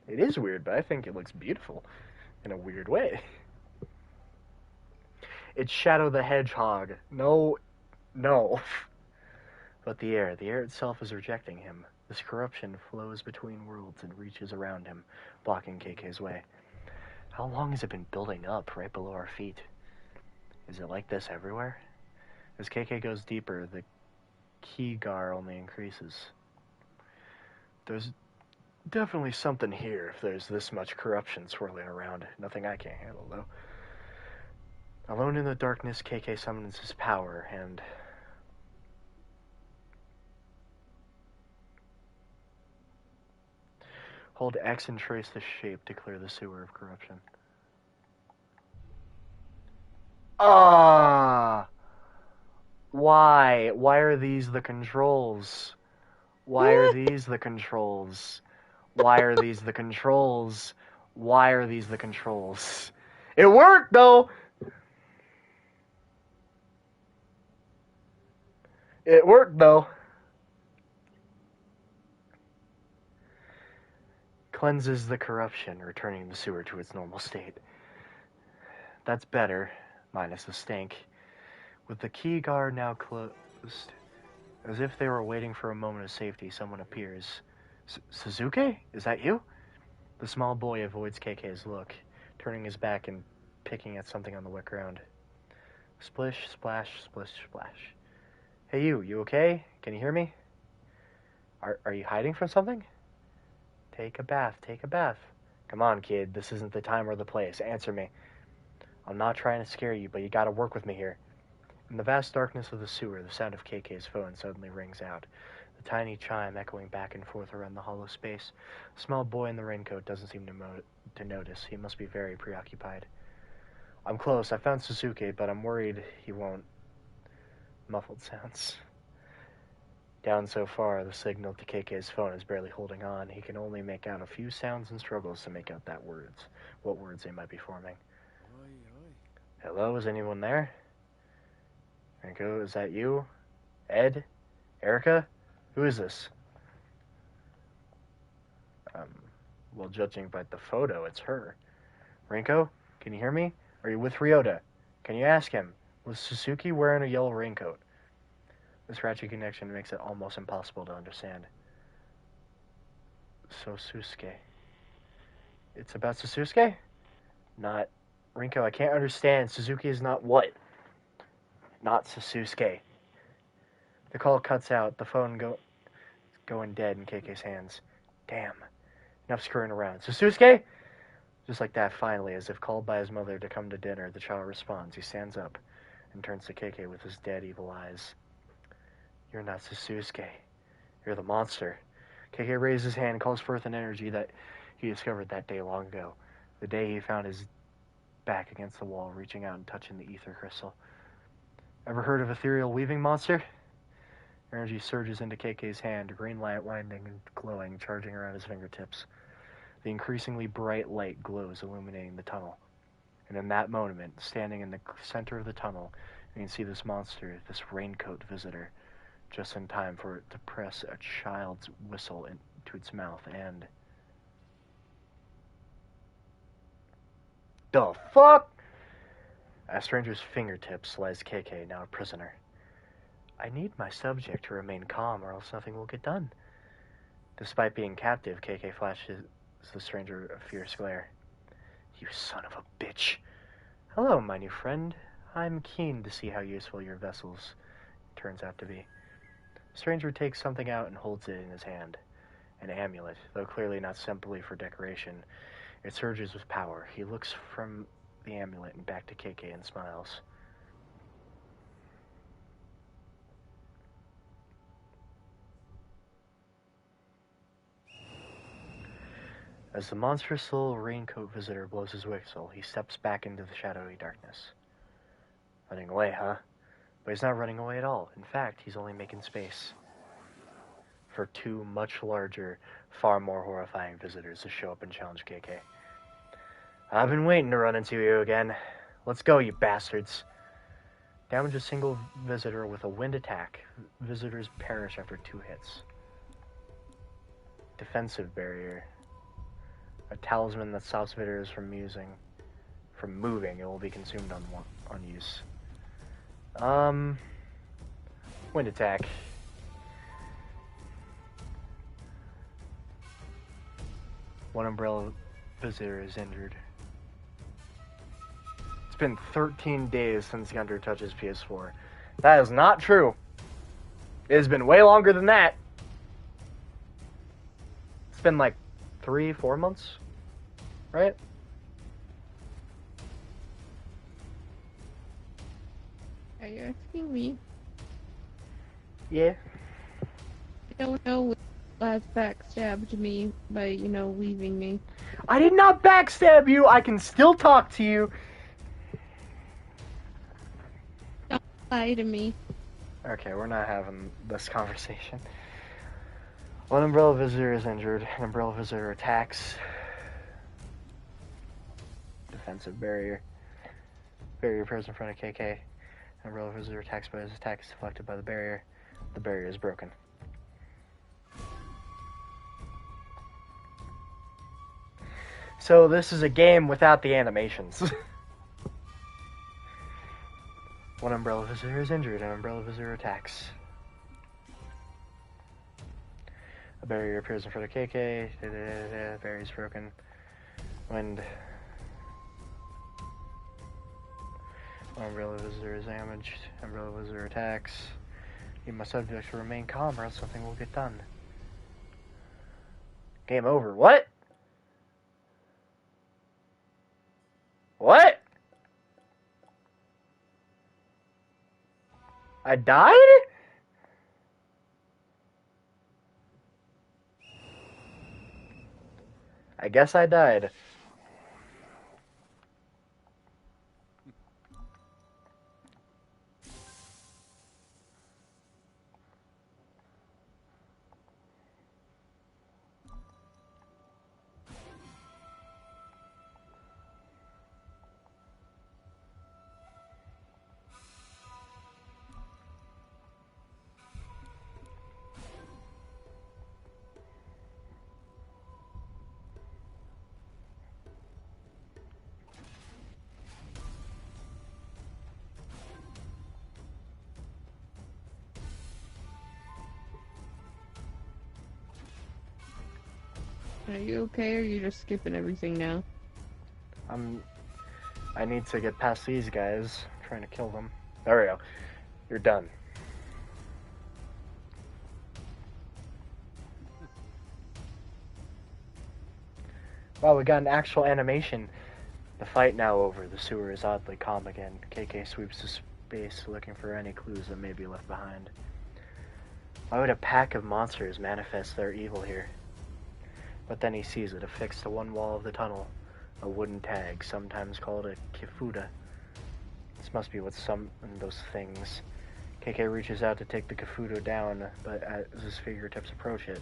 It is weird, but I think it looks beautiful in a weird way. It's Shadow the Hedgehog. No, no. But the air itself is rejecting him. This corruption flows between worlds and reaches around him, blocking KK's way. How long has it been building up right below our feet? Is it like this everywhere? As KK goes deeper, the Kigar only increases. There's definitely something here if there's this much corruption swirling around. Nothing I can't handle, though. Alone in the darkness, KK summons his power and... Hold X and trace the shape to clear the sewer of corruption. Ah! Why? Why are these the controls? Why are these the controls? Why are these the controls? Why are these the controls? It worked, though! It worked, though. Cleanses the corruption, returning the sewer to its normal state. That's better, minus the stink. With the key guard now closed, as if they were waiting for a moment of safety, someone appears. Suzuki? Is that you? The small boy avoids KK's look, turning his back and picking at something on the wet ground. Splish, splash, splish, splash. Hey you okay? Can you hear me? Are you hiding from something? Take a bath, take a bath. Come on, kid, this isn't the time or the place. Answer me. I'm not trying to scare you, but you gotta work with me here. In the vast darkness of the sewer, the sound of KK's phone suddenly rings out, the tiny chime echoing back and forth around the hollow space. The small boy in the raincoat doesn't seem to notice. He must be very preoccupied. I'm close. I found Suzuki, but I'm worried he won't. Muffled sounds. Down so far, the signal to KK's phone is barely holding on. He can only make out a few sounds and struggles to make out what words they might be forming. Oi, oi. Hello, is anyone there? Rinko, is that you? Ed? Erica? Who is this? Well, judging by the photo, it's her. Rinko, can you hear me? Are you with Ryota? Can you ask him? Was Suzuki wearing a yellow raincoat? This ratchet connection makes it almost impossible to understand. Sosuke. It's about Sosuke? Not... Rinko, I can't understand. Suzuki is not what? Not Sosuke. The call cuts out, the phone going dead in KK's hands. Damn. Enough screwing around. Sosuke? Just like that, finally, as if called by his mother to come to dinner, the child responds. He stands up and turns to KK with his dead, evil eyes. You're not Sasuke. You're the monster. KK raises his hand and calls forth an energy that he discovered that day long ago. The day he found his back against the wall, reaching out and touching the ether crystal. Ever heard of ethereal weaving monster? Energy surges into KK's hand, green light winding and glowing, charging around his fingertips. The increasingly bright light glows, illuminating the tunnel. And in that moment, standing in the center of the tunnel, you can see this monster, this raincoat visitor, just in time for it to press a child's whistle into its mouth and... The fuck? At a stranger's fingertips lies KK, now a prisoner. I need my subject to remain calm or else nothing will get done. Despite being captive, KK the stranger a fierce glare. You son of a bitch. Hello, my new friend. I'm keen to see how useful your vessels turns out to be. The stranger takes something out and holds it in his hand. An amulet, though clearly not simply for decoration. It surges with power. He looks from the amulet and back to KK and smiles. As the monstrous little raincoat visitor blows his whistle, he steps back into the shadowy darkness. Running away, huh? But he's not running away at all. In fact, he's only making space for two much larger, far more horrifying visitors to show up and challenge KK. I've been waiting to run into you again. Let's go, you bastards. Damage a single visitor with a wind attack. Visitors perish after 2 hits. Defensive barrier. A talisman that stops visitors from moving. It will be consumed on use. Wind attack. One umbrella visitor is injured. It's been 13 days since Gunter touches PS4. That is not true. It has been way longer than that. It's been like 3-4 months, right? Are you asking me? Yeah. I don't know what last backstabbed me by, leaving me. I did not backstab you. I can still talk to you. Don't lie to me. Okay, we're not having this conversation. One umbrella visitor is injured. An umbrella visitor attacks. Defensive barrier. Barrier appears in front of KK. An umbrella visitor attacks, but his attack is deflected by the barrier. The barrier is broken. So this is a game without the animations. One umbrella visitor is injured. An umbrella visitor attacks. A barrier appears in front of KK. Barrier is broken. Wind. One umbrella visitor is damaged. Umbrella visitor attacks. Need my subject to remain calm or else something will get done. Game over. What? What? I died? I guess I died. Are you okay, or are you just skipping everything now? I need to get past these guys. I'm trying to kill them. There we go. You're done. Wow, we got an actual animation. The fight now over. The sewer is oddly calm again. KK sweeps the space looking for any clues that may be left behind. Why would a pack of monsters manifest their evil here? But then he sees it affixed to one wall of the tunnel. A wooden tag, sometimes called a kifuda. This must be what summoned those things. KK reaches out to take the kifuda down, but as his fingertips approach it,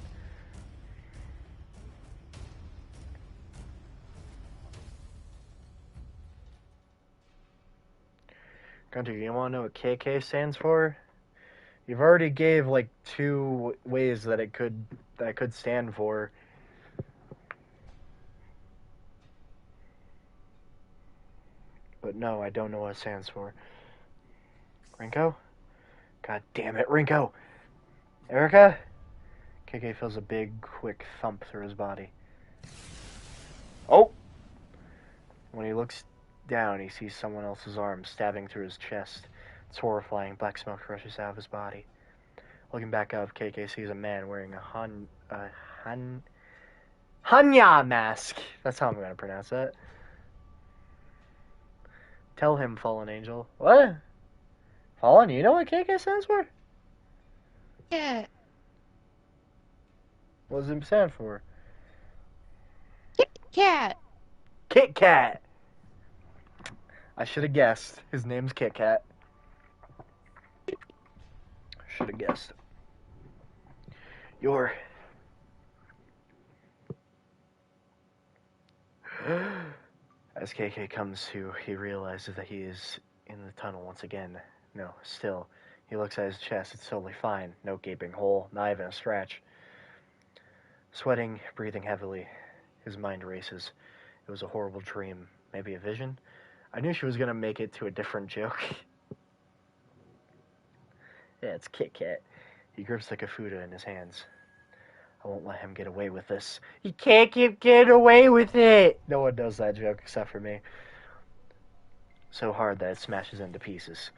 Gunter, you want to know what KK stands for? You've already gave like 2 ways that it could stand for. But no, I don't know what it stands for. Rinko? God damn it, Rinko! Erica? KK feels a big, quick thump through his body. Oh! When he looks down, he sees someone else's arm stabbing through his chest. It's horrifying. Black smoke rushes out of his body. Looking back up, KK sees a man wearing a Hanya mask. That's how I'm going to pronounce that. Tell him, fallen angel. What? Fallen? You know what KK stands for? Yeah. What does it stand for? Cat. Kit Kat. I should have guessed. His name's Kit Kat. Should have guessed. You're... As KK comes to, he realizes that he is in the tunnel once again. No, still. He looks at his chest. It's totally fine. No gaping hole. Not even a scratch. Sweating, breathing heavily. His mind races. It was a horrible dream. Maybe a vision? I knew she was going to make it to a different joke. Yeah, it's Kit Kat. He grips the Kafuda in his hands. I won't let him get away with this. He can't get away with it! No one knows that joke except for me. So hard that it smashes into pieces.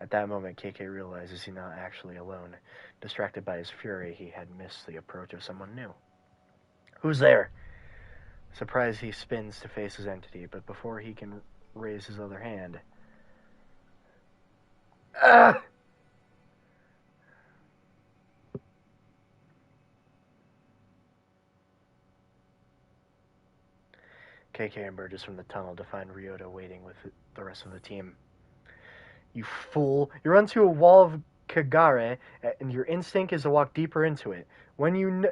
At that moment, KK realizes he's not actually alone. Distracted by his fury, he had missed the approach of someone new. Who's there? Surprised, he spins to face his entity, but before he can raise his other hand... Ah! KK emerges from the tunnel to find Ryota waiting with the rest of the team. You fool! You run to a wall of Kagare, and your instinct is to walk deeper into it. When you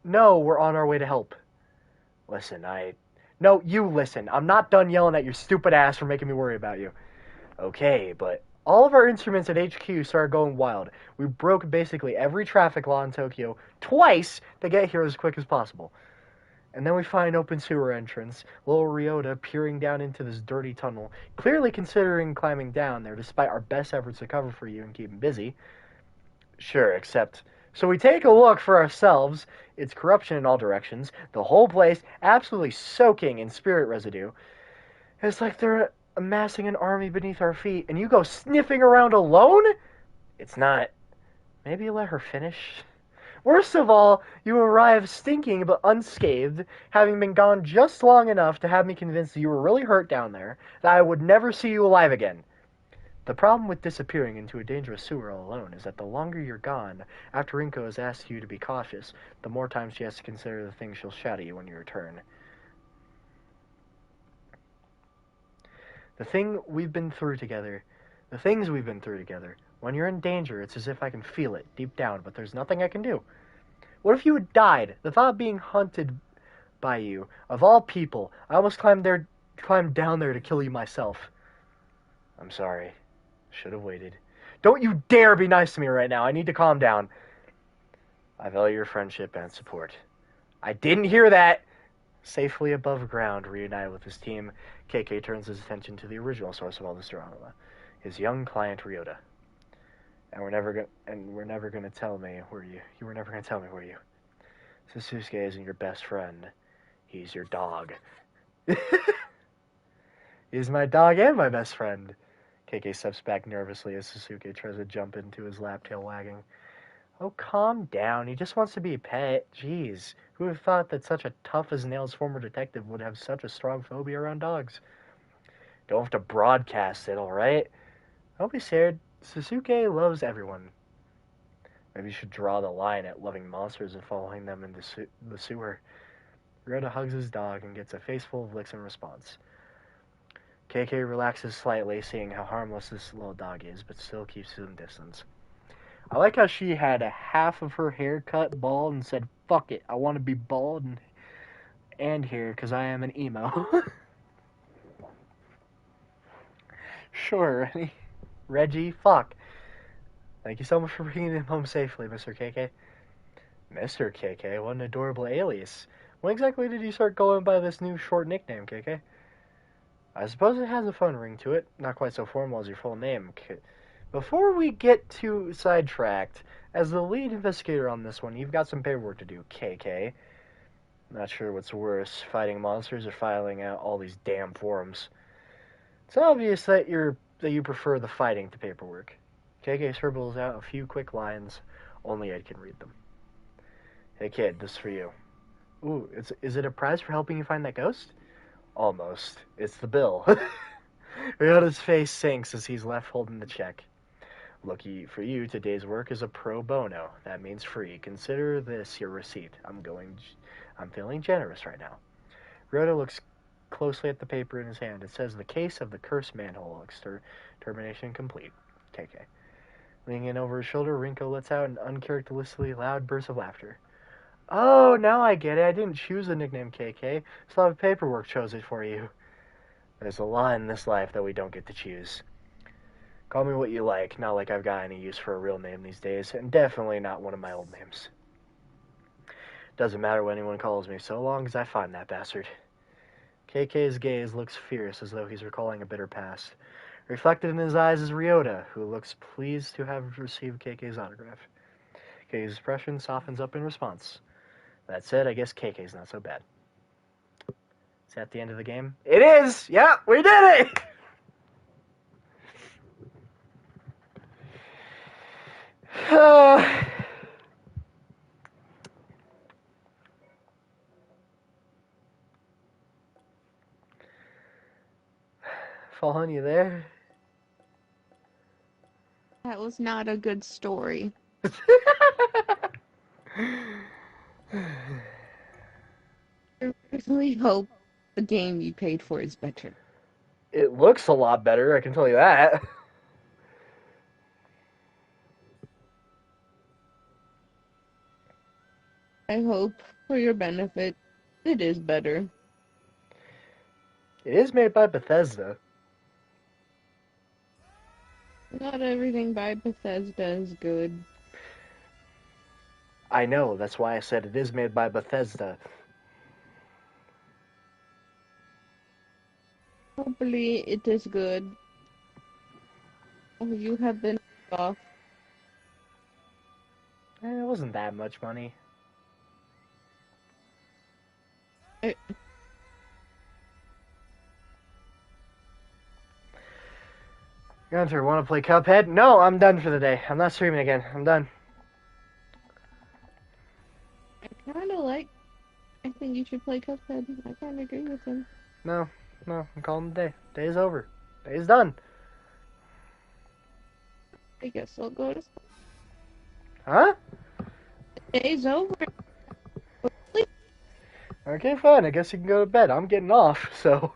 know we're on our way to help. Listen, No, you listen. I'm not done yelling at your stupid ass for making me worry about you. Okay, but all of our instruments at HQ started going wild. We broke basically every traffic law in Tokyo twice to get here as quick as possible. And then we find open sewer entrance, little Ryota peering down into this dirty tunnel, clearly considering climbing down there despite our best efforts to cover for you and keep him busy. Sure, except... So we take a look for ourselves. It's corruption in all directions. The whole place absolutely soaking in spirit residue. It's like they're amassing an army beneath our feet, and you go sniffing around alone? It's not... Maybe you let her finish? Worst of all, you arrive stinking but unscathed, having been gone just long enough to have me convinced that you were really hurt down there, that I would never see you alive again. The problem with disappearing into a dangerous sewer all alone is that the longer you're gone, after Rinko has asked you to be cautious, the more time she has to consider the things she'll shout at you when you return. The things we've been through together, when you're in danger, it's as if I can feel it deep down, but there's nothing I can do. What if you had died? The thought of being hunted by you, of all people, I almost climbed down there to kill you myself. I'm sorry. Should have waited. Don't you dare be nice to me right now. I need to calm down. I value your friendship and support. I didn't hear that. Safely above ground, reunited with his team, KK turns his attention to the original source of all this drama, his young client Ryota. And we're never gonna tell me where you were never gonna tell me where you. Sasuke isn't your best friend. He's your dog. He's my dog and my best friend. KK steps back nervously as Sasuke tries to jump into his lap, tail wagging. Oh, calm down. He just wants to be a pet. Jeez. Who would have thought that such a tough-as-nails former detective would have such a strong phobia around dogs? Don't have to broadcast it, alright? Don't be scared. Sasuke loves everyone. Maybe you should draw the line at loving monsters and following them into the sewer. Ryota hugs his dog and gets a face full of licks in response. KK relaxes slightly, seeing how harmless this little dog is, but still keeps him distance. I like how she had a half of her hair cut bald and said, fuck it, I want to be bald and hair because I am an emo. Sure, Reggie, fuck. Thank you so much for bringing him home safely, Mr. KK. Mr. KK? What an adorable alias. When exactly did you start going by this new short nickname, KK? I suppose it has a fun ring to it. Not quite so formal as your full name. Before we get too sidetracked, as the lead investigator on this one, you've got some paperwork to do, KK. Not sure what's worse, fighting monsters or filing out all these damn forums. It's obvious that you prefer the fighting to paperwork. KK scribbles out a few quick lines. Only Ed can read them. Hey kid, this is for you. Ooh, is it a prize for helping you find that ghost? Almost. It's the bill. Ryota's face sinks as he's left holding the check. Lucky for you, today's work is a pro bono. That means free. Consider this your receipt. I'm feeling generous right now. Ryota looks closely at the paper in his hand. It says the case of the cursed manhole termination complete. KK. Leaning in over his shoulder, Rinko lets out an uncharacteristically loud burst of laughter. Oh, now I get it. I didn't choose the nickname KK. Slavic paperwork chose it for you. There's a lot in this life that we don't get to choose. Call me what you like, not like I've got any use for a real name these days, and definitely not one of my old names. Doesn't matter what anyone calls me, so long as I find that bastard. KK's gaze looks fierce, as though he's recalling a bitter past. Reflected in his eyes is Ryota, who looks pleased to have received KK's autograph. KK's expression softens up in response. That said, I guess KK's not so bad. Is that the end of the game? It is! Yeah, we did it! Fallen, you there? That was not a good story. I really hope the game you paid for is better. It looks a lot better, I can tell you that. I hope, for your benefit, it is better. It is made by Bethesda. Not everything by Bethesda is good. I know, that's why I said it is made by Bethesda. Hopefully it is good. Oh, you have been off. It wasn't that much money. Gunter, want to play Cuphead? No, I'm done for the day. I'm not streaming again. I'm done. I think you should play Cuphead. I kind of agree with him. No, I'm calling the day. Day's over. Day's done. I guess I'll go to sleep. Huh? The day's over. Okay, fine. I guess you can go to bed. I'm getting off, so.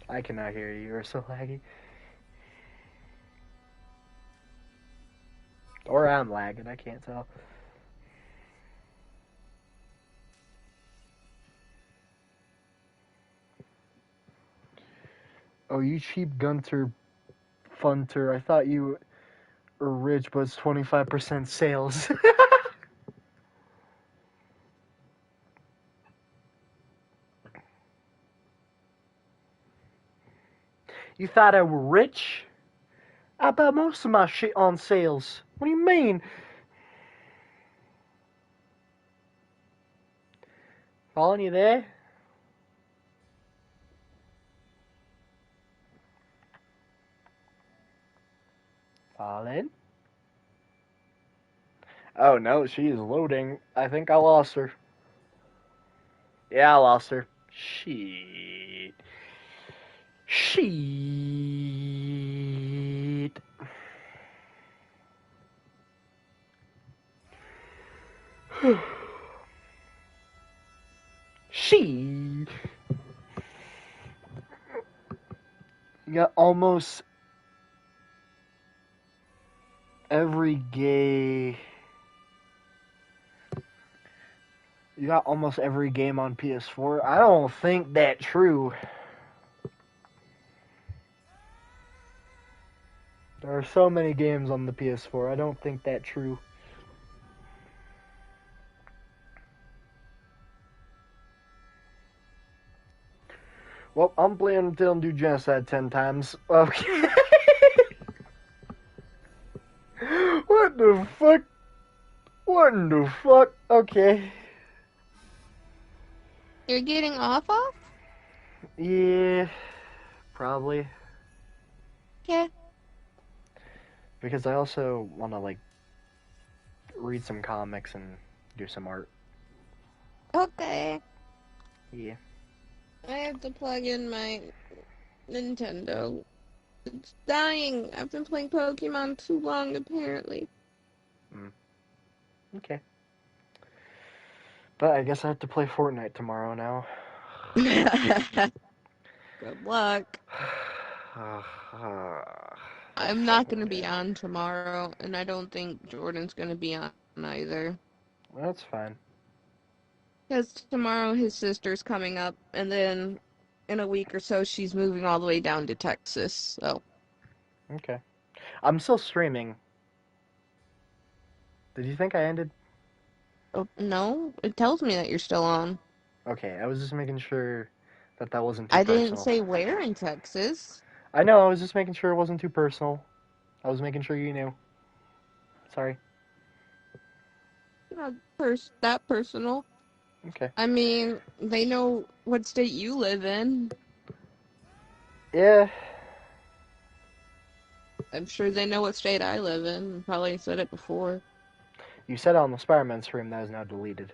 I cannot hear you. You're so laggy. Or I'm lagging. I can't tell. Oh, you cheap Gunter funter. I thought you were rich, but it's 25% sales. You thought I were rich? I bought most of my shit on sales. What do you mean? Fallen, you there? Fallen? Oh no, she is loading. I think I lost her. Yeah, I lost her. Shit. Shit. She. You got almost every gay. You got almost every game on PS4. I don't think that's true. There are so many games on the PS4. I don't think that's true. Well, I'm planning to do Genocide 10 times. Okay. What the fuck? What in the fuck? Okay. You're getting off? Yeah, probably. Yeah. Because I also want to, like, read some comics and do some art. Okay. Yeah. I have to plug in my Nintendo. It's dying. I've been playing Pokemon too long, apparently. Mm. Okay. But I guess I have to play Fortnite tomorrow now. Good luck. That I'm not fucking gonna be game. on tomorrow, and I don't think Jordan's gonna be on either. That's fine. Because tomorrow his sister's coming up, and then in a week or so she's moving all the way down to Texas. So, Okay. I'm still streaming. Did you think I ended? oh, no, it tells me that you're still on. Okay, I was just making sure that that wasn't too I didn't personal. say where in Texas. I know, I was just making sure it wasn't too personal. I was making sure you knew. Sorry. Not that personal. Okay. I mean, they know what state you live in. Yeah. I'm sure they know what state I live in. Probably said it before. You said it on the Spider-Man stream that is now deleted.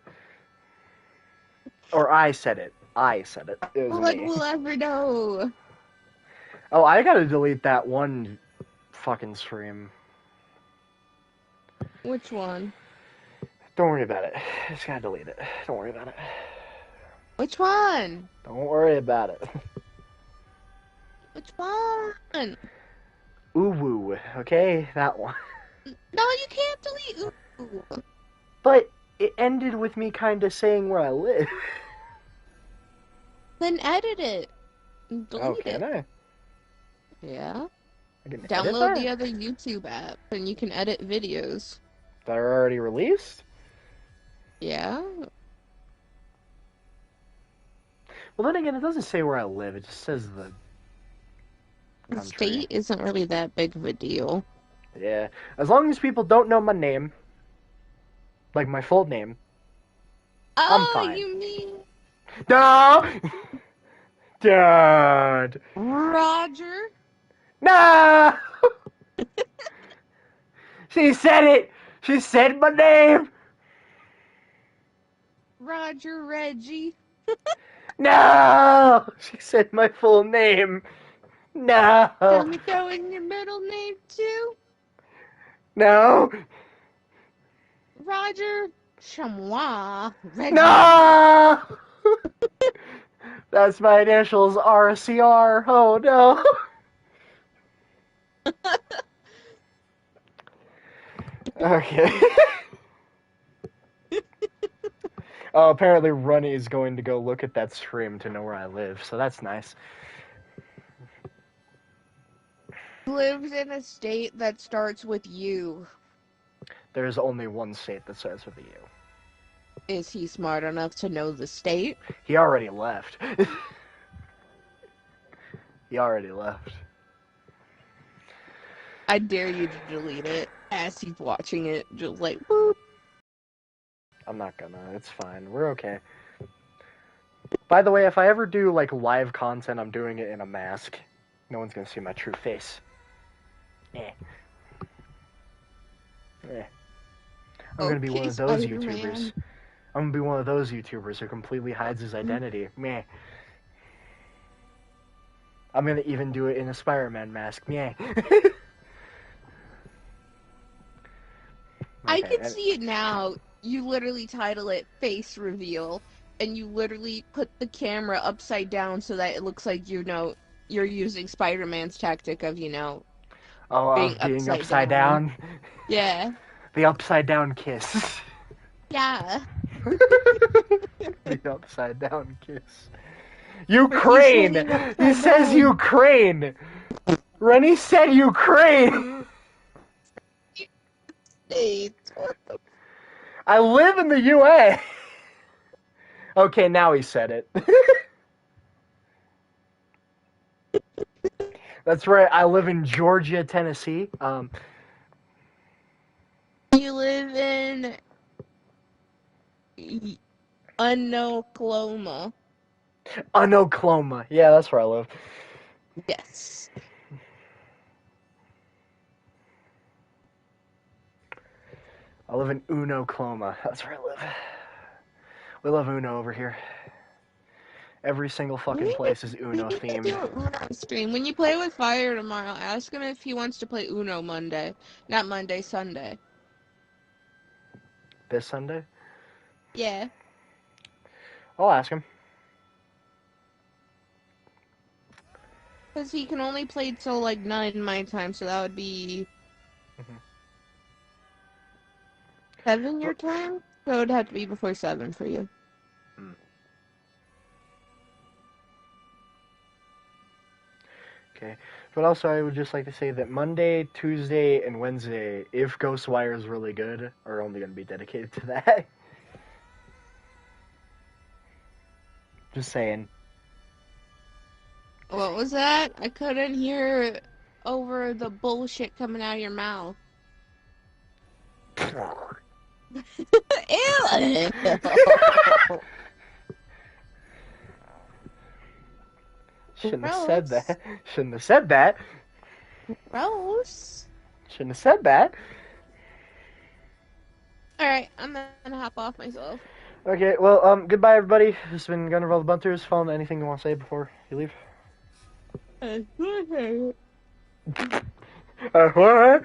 Or I said it. I said it. It was What me. will ever know? Oh, I gotta delete that one fucking stream. Which one? Don't worry about it. Just gotta delete it. Don't worry about it. Which one? Don't worry about it. Which one? Uwu, okay? That one. No, you can't delete. Ooh. But it ended with me kinda saying where I live. Then edit it. Oh, Delete can it. I? Yeah. I can edit Download the that? other YouTube app and you can edit videos. That are already released? Yeah. Well, then again, it doesn't say where I live. It just says the The country. state isn't really that big of a deal. Yeah. As long as people don't know my name, like my full name, I'm Oh, fine. you mean No! Dad! Roger? No! She said it! She said my name! Roger Reggie? No! She said my full name. No! Can we throw in your middle name too? No! Roger Chamois Reggie. No! That's my initials, RCR. Oh no! Okay. Oh, apparently Runny is going to go look at that stream to know where I live, so that's nice. Lives in a state that starts with U. There's only one state that starts with a U. Is he smart enough to know the state? He already left. He already left. I dare you to delete it as he's watching it. Just like, boop. I'm not gonna. It's fine. We're okay. By the way, if I ever do like live content, I'm doing it in a mask. No one's gonna see my true face. Eh. Eh. I'm gonna be one Okay, of those Spider-Man. YouTubers. I'm gonna be one of those YouTubers who completely hides his identity. Meh. I'm gonna even do it in a Spider-Man mask. Meh. I Okay, can see it now. You literally title it Face Reveal, and you literally put the camera upside down so that it looks like, you're using Spider-Man's tactic of, being being upside upside down. down. Yeah. The upside down kiss. Yeah. The upside down kiss. Ukraine! He's sitting He upside says down. Ukraine! Rennie said Ukraine! States. What the? I live in the UA! Okay, now he said it. That's right, I live in Georgia, Tennessee. You live in Unokloma. Unokloma. Yeah, that's where I live. Yes. I live in Unokloma. That's where I live. We love Uno over here. Every single fucking place is We Uno need to do themed. an Uno stream. When you play with Fire tomorrow, ask him if he wants to play Uno Monday. Not Monday, Sunday. This Sunday? Yeah. I'll ask him. Because he can only play till like 9 my time, so that would be Mhm. 7 your But, time? So it would have to be before 7 for you. okay. But also, I would just like to say that Monday, Tuesday, and Wednesday, if Ghostwire is really good, are only going to be dedicated to that. Just saying. What was that? I couldn't hear over the bullshit coming out of your mouth. Ew! Shouldn't have said Gross. that. Shouldn't have said that. Gross. Shouldn't have said that. Alright, I'm gonna hop off myself. Okay, well, goodbye, everybody. This has been Gunner of all the Bunters. Phone, anything you want to say before you leave? What?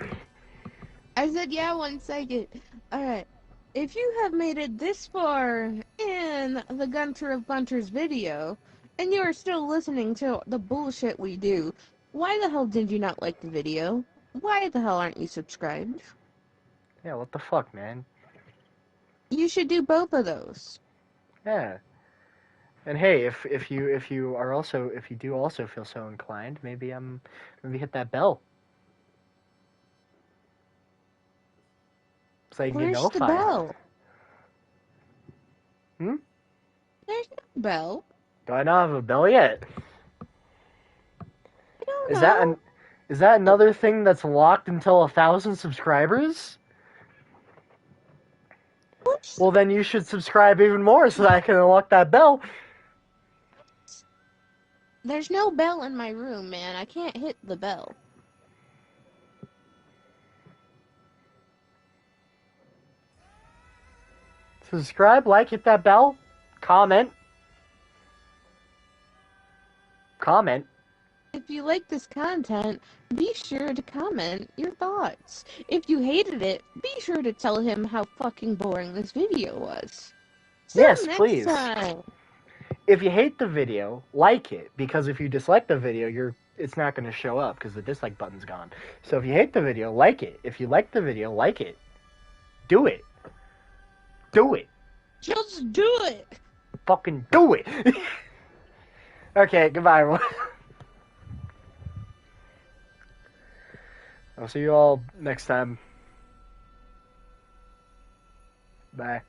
I said, yeah, 1 second. Alright. If you have made it this far in the Gunter of Bunters video, and you are still listening to the bullshit we do, why the hell did you not like the video? Why the hell aren't you subscribed? Yeah, what the fuck, man? You should do both of those. Yeah. And hey, if you do also feel so inclined, maybe hit that bell so you can get Where's the notified. bell? Hmm? There's no bell. Do I not have a bell yet? I don't Is that know. an is that another thing that's locked until 1,000 subscribers? Whoops. Well, then you should subscribe even more so that I can unlock that bell. There's no bell in my room, man. I can't hit the bell. Subscribe, like, hit that bell, comment. Comment. If you like this content, be sure to comment your thoughts. If you hated it, be sure to tell him how fucking boring this video was. Till Yes, next please. time. If you hate the video, like it, because if you dislike the video, it's not going to show up because the dislike button's gone. So if you hate the video, like it. If you like the video, like it. Do it. Do it. Just do it. Fucking do it. Okay, goodbye, everyone. I'll see you all next time. Bye.